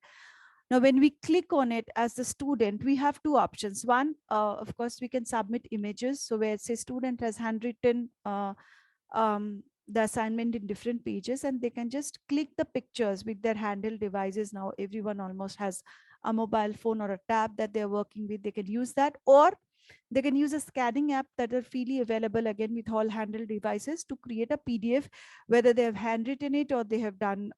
Now, when we click on it as the student, we have 2 options. One, of course, we can submit images. So where it says student has handwritten the assignment in different pages, and they can just click the pictures with their handheld devices. Now, everyone almost has a mobile phone or a tab that they're working with. They can use that, or they can use a scanning app that are freely available again with all handheld devices to create a PDF, whether they have handwritten it or they have done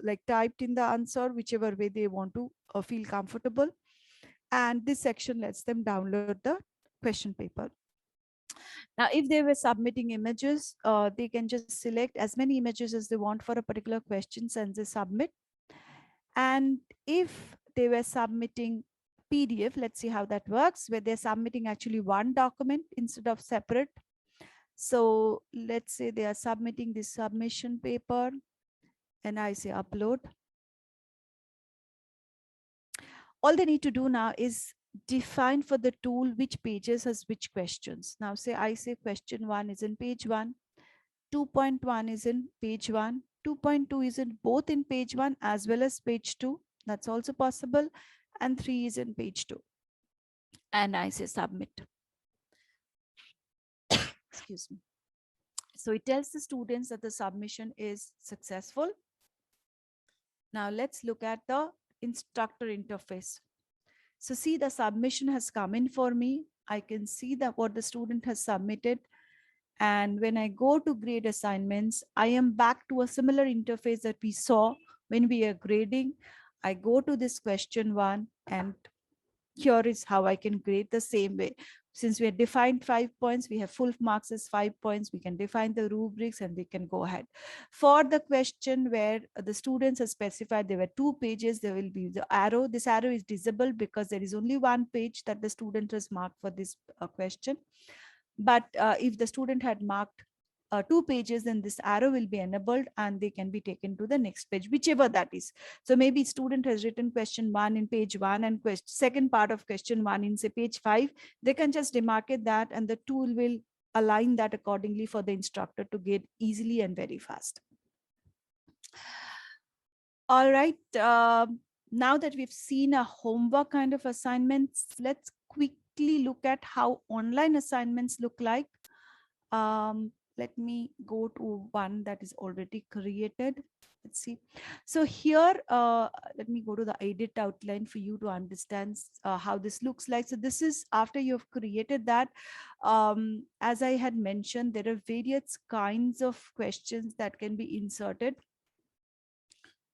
like typed in the answer, whichever way they want to feel comfortable. And this section lets them download the question paper. Now, if they were submitting images, they can just select as many images as they want for a particular questions and they submit. And if they were submitting PDF, let's see how that works, where they're submitting actually one document instead of separate. So let's say they are submitting this submission paper, and I say upload. All they need to do now is define for the tool which pages has which questions. Now say I say question 1 is in page 1, 2.1 is in page 1, 2.2 is in both in page 1 as well as page 2. That's also possible. And 3 is in page 2. And I say submit. Excuse me. So it tells the students that the submission is successful. Now let's look at the instructor interface. So see, the submission has come in for me. I can see that what the student has submitted. And when I go to grade assignments, I am back to a similar interface that we saw when we are grading. I go to this question 1, and here is how I can grade the same way. Since we have defined 5 points, we have full marks as 5 points. We can define the rubrics and we can go ahead. For the question where the students have specified there were 2 pages, there will be the arrow. This arrow is disabled because there is only 1 page that the student has marked for this question. But if the student had marked 2 pages, then this arrow will be enabled and they can be taken to the next page, whichever that is. So maybe student has written question 1 in page 1 and second part of question 1 in say page 5. They can just demarcate that and the tool will align that accordingly for the instructor to get easily and very fast. All right. Now that we've seen a homework kind of assignments, let's quickly look at how online assignments look like. let me go to one that is already created. Let's see. So here, let me go to the edit outline for you to understand how this looks like. So this is after you've created that. As I had mentioned, there are various kinds of questions that can be inserted.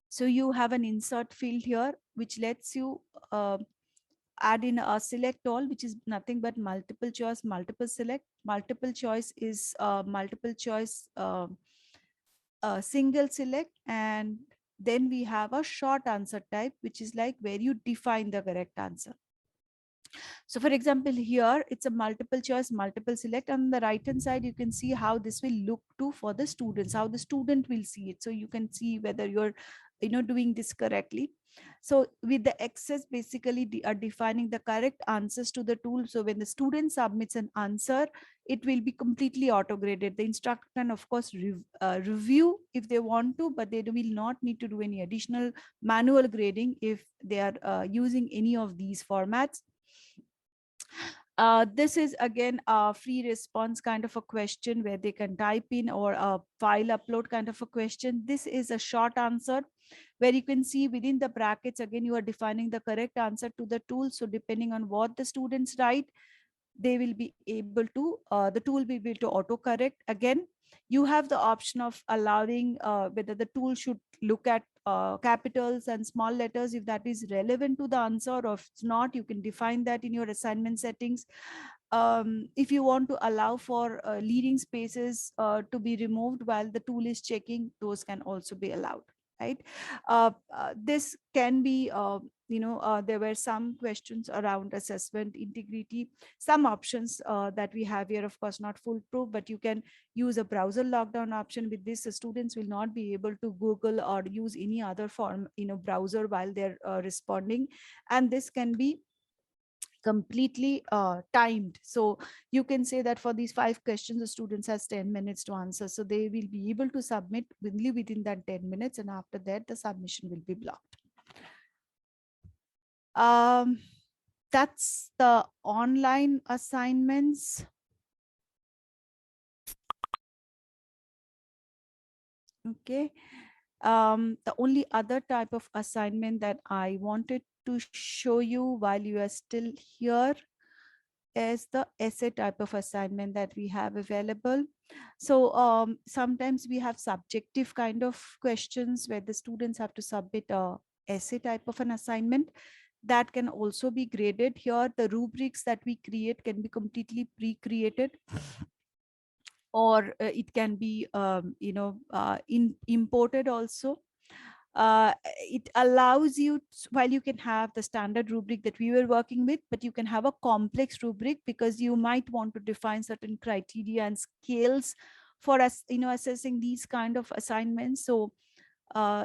So you have an insert field here, which lets you add in a select all, which is nothing but multiple choice, multiple select. Multiple choice is multiple choice, single select. And then we have a short answer type, which is like where you define the correct answer. So for example, here it's a multiple choice, multiple select. On the right hand side, you can see how this will look to for the students, how the student will see it. So you can see whether you're doing this correctly. So with the access, basically are defining the correct answers to the tool. So when the student submits an answer, it will be completely auto graded. The instructor can of course review if they want to, but they will not need to do any additional manual grading if they are using any of these formats. This is again a free response kind of a question where they can type in, or a file upload kind of a question. This is a short answer where you can see within the brackets, again, you are defining the correct answer to the tool. So depending on what the students write, they will be able to, the tool will be able to auto correct. Again, you have the option of allowing whether the tool should look at capitals and small letters if that is relevant to the answer, or if it's not, you can define that in your assignment settings. If you want to allow for leading spaces to be removed while the tool is checking, those can also be allowed, right? This can be there were some questions around assessment integrity. Some options that we have here, of course not foolproof, but you can use a browser lockdown option. With this, the students will not be able to Google or use any other form browser while they're responding, and this can be completely timed. So you can say that for these 5 questions, the students has 10 minutes to answer. So they will be able to submit only within that 10 minutes. And after that, the submission will be blocked. That's the online assignments. Okay. The only other type of assignment that I wanted to show you while you are still here is the essay type of assignment that we have available. So sometimes we have subjective kind of questions where the students have to submit a essay type of an assignment that can also be graded. Here, the rubrics that we create can be completely pre-created, or it can be imported also. It allows you, while you can have the standard rubric that we were working with, but you can have a complex rubric because you might want to define certain criteria and scales for us, assessing these kind of assignments. So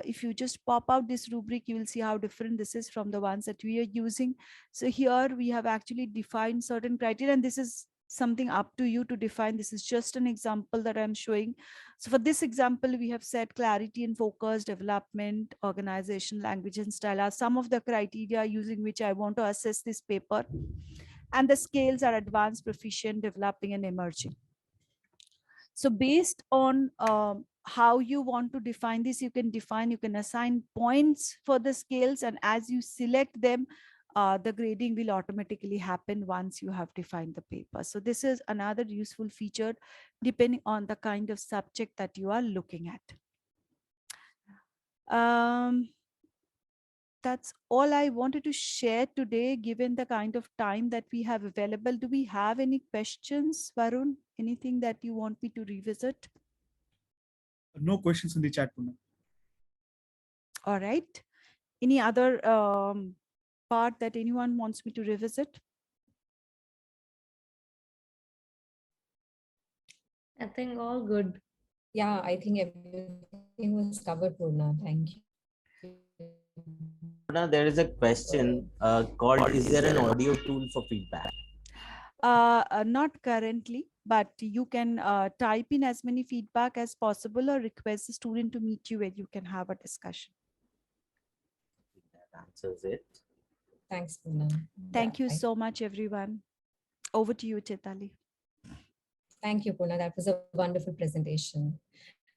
if you just pop out this rubric, you will see how different this is from the ones that we are using. So here we have actually defined certain criteria, and this is something up to you to define. This is just an example that I'm showing. So for this example, we have said clarity and focus, development, organization, language and style are some of the criteria using which I want to assess this paper. And the scales are advanced, proficient, developing and emerging. So based on how you want to define this, you can assign points for the scales, and as you select them, the grading will automatically happen once you have defined the paper. So this is another useful feature depending on the kind of subject that you are looking at. That's all I wanted to share today, given the kind of time that we have available. Do we have any questions, Varun? Anything that you want me to revisit? No questions in the chat, Poonam. All right. Any other part that anyone wants me to revisit? I think all good. Yeah, I think everything was covered, Purna. Thank you. Now there is a question called, is there an audio tool for feedback? Not currently, but you can type in as many feedback as possible or request the student to meet you where you can have a discussion. That answers it. Thanks, Purna. Thank you so much, everyone. Over to you, Chaitali. Thank you, Purna. That was a wonderful presentation.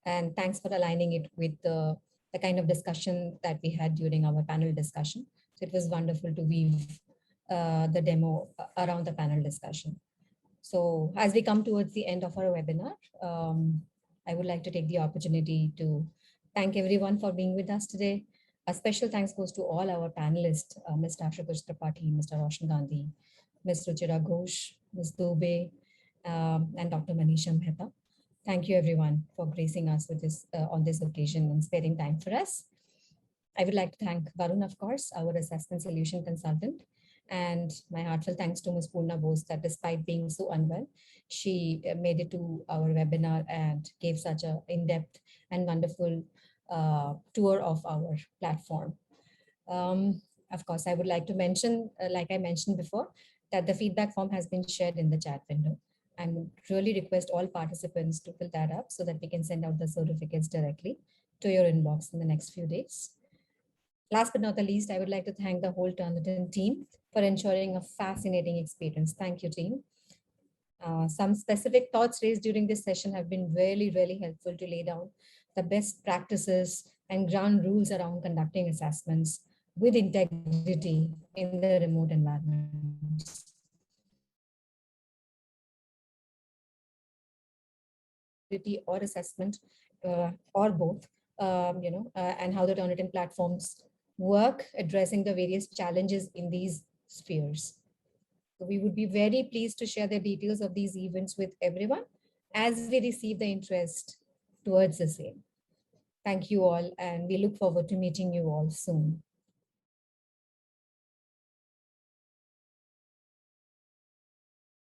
And thanks for aligning it with the kind of discussion that we had during our panel discussion. So it was wonderful to weave the demo around the panel discussion. So as we come towards the end of our webinar, I would like to take the opportunity to thank everyone for being with us today. A special thanks goes to all our panelists, Mr. Ashutosh Tripathi, Mr. Roshan Gandhi, Ms. Ruchira Ghosh, Ms. Dubey, and Dr. Manisha Mehta. Thank you everyone for gracing us with this on this occasion and sparing time for us. I would like to thank Varun, of course, our assessment solution consultant, and my heartfelt thanks to Ms. Purna Bose that despite being so unwell, she made it to our webinar and gave such a in-depth and wonderful tour of our platform. Of course, I would like to mention, like I mentioned before, that the feedback form has been shared in the chat window. I would really request all participants to fill that up so that we can send out the certificates directly to your inbox in the next few days. Last but not the least, I would like to thank the whole Turnitin team for ensuring a fascinating experience. Thank you, team. Some specific thoughts raised during this session have been really, really helpful to lay down the best practices and ground rules around conducting assessments with integrity in the remote environments. Or assessment or both, and how the Turnitin platforms work addressing the various challenges in these spheres. So we would be very pleased to share the details of these events with everyone as we receive the interest towards the same. Thank you all, and we look forward to meeting you all soon.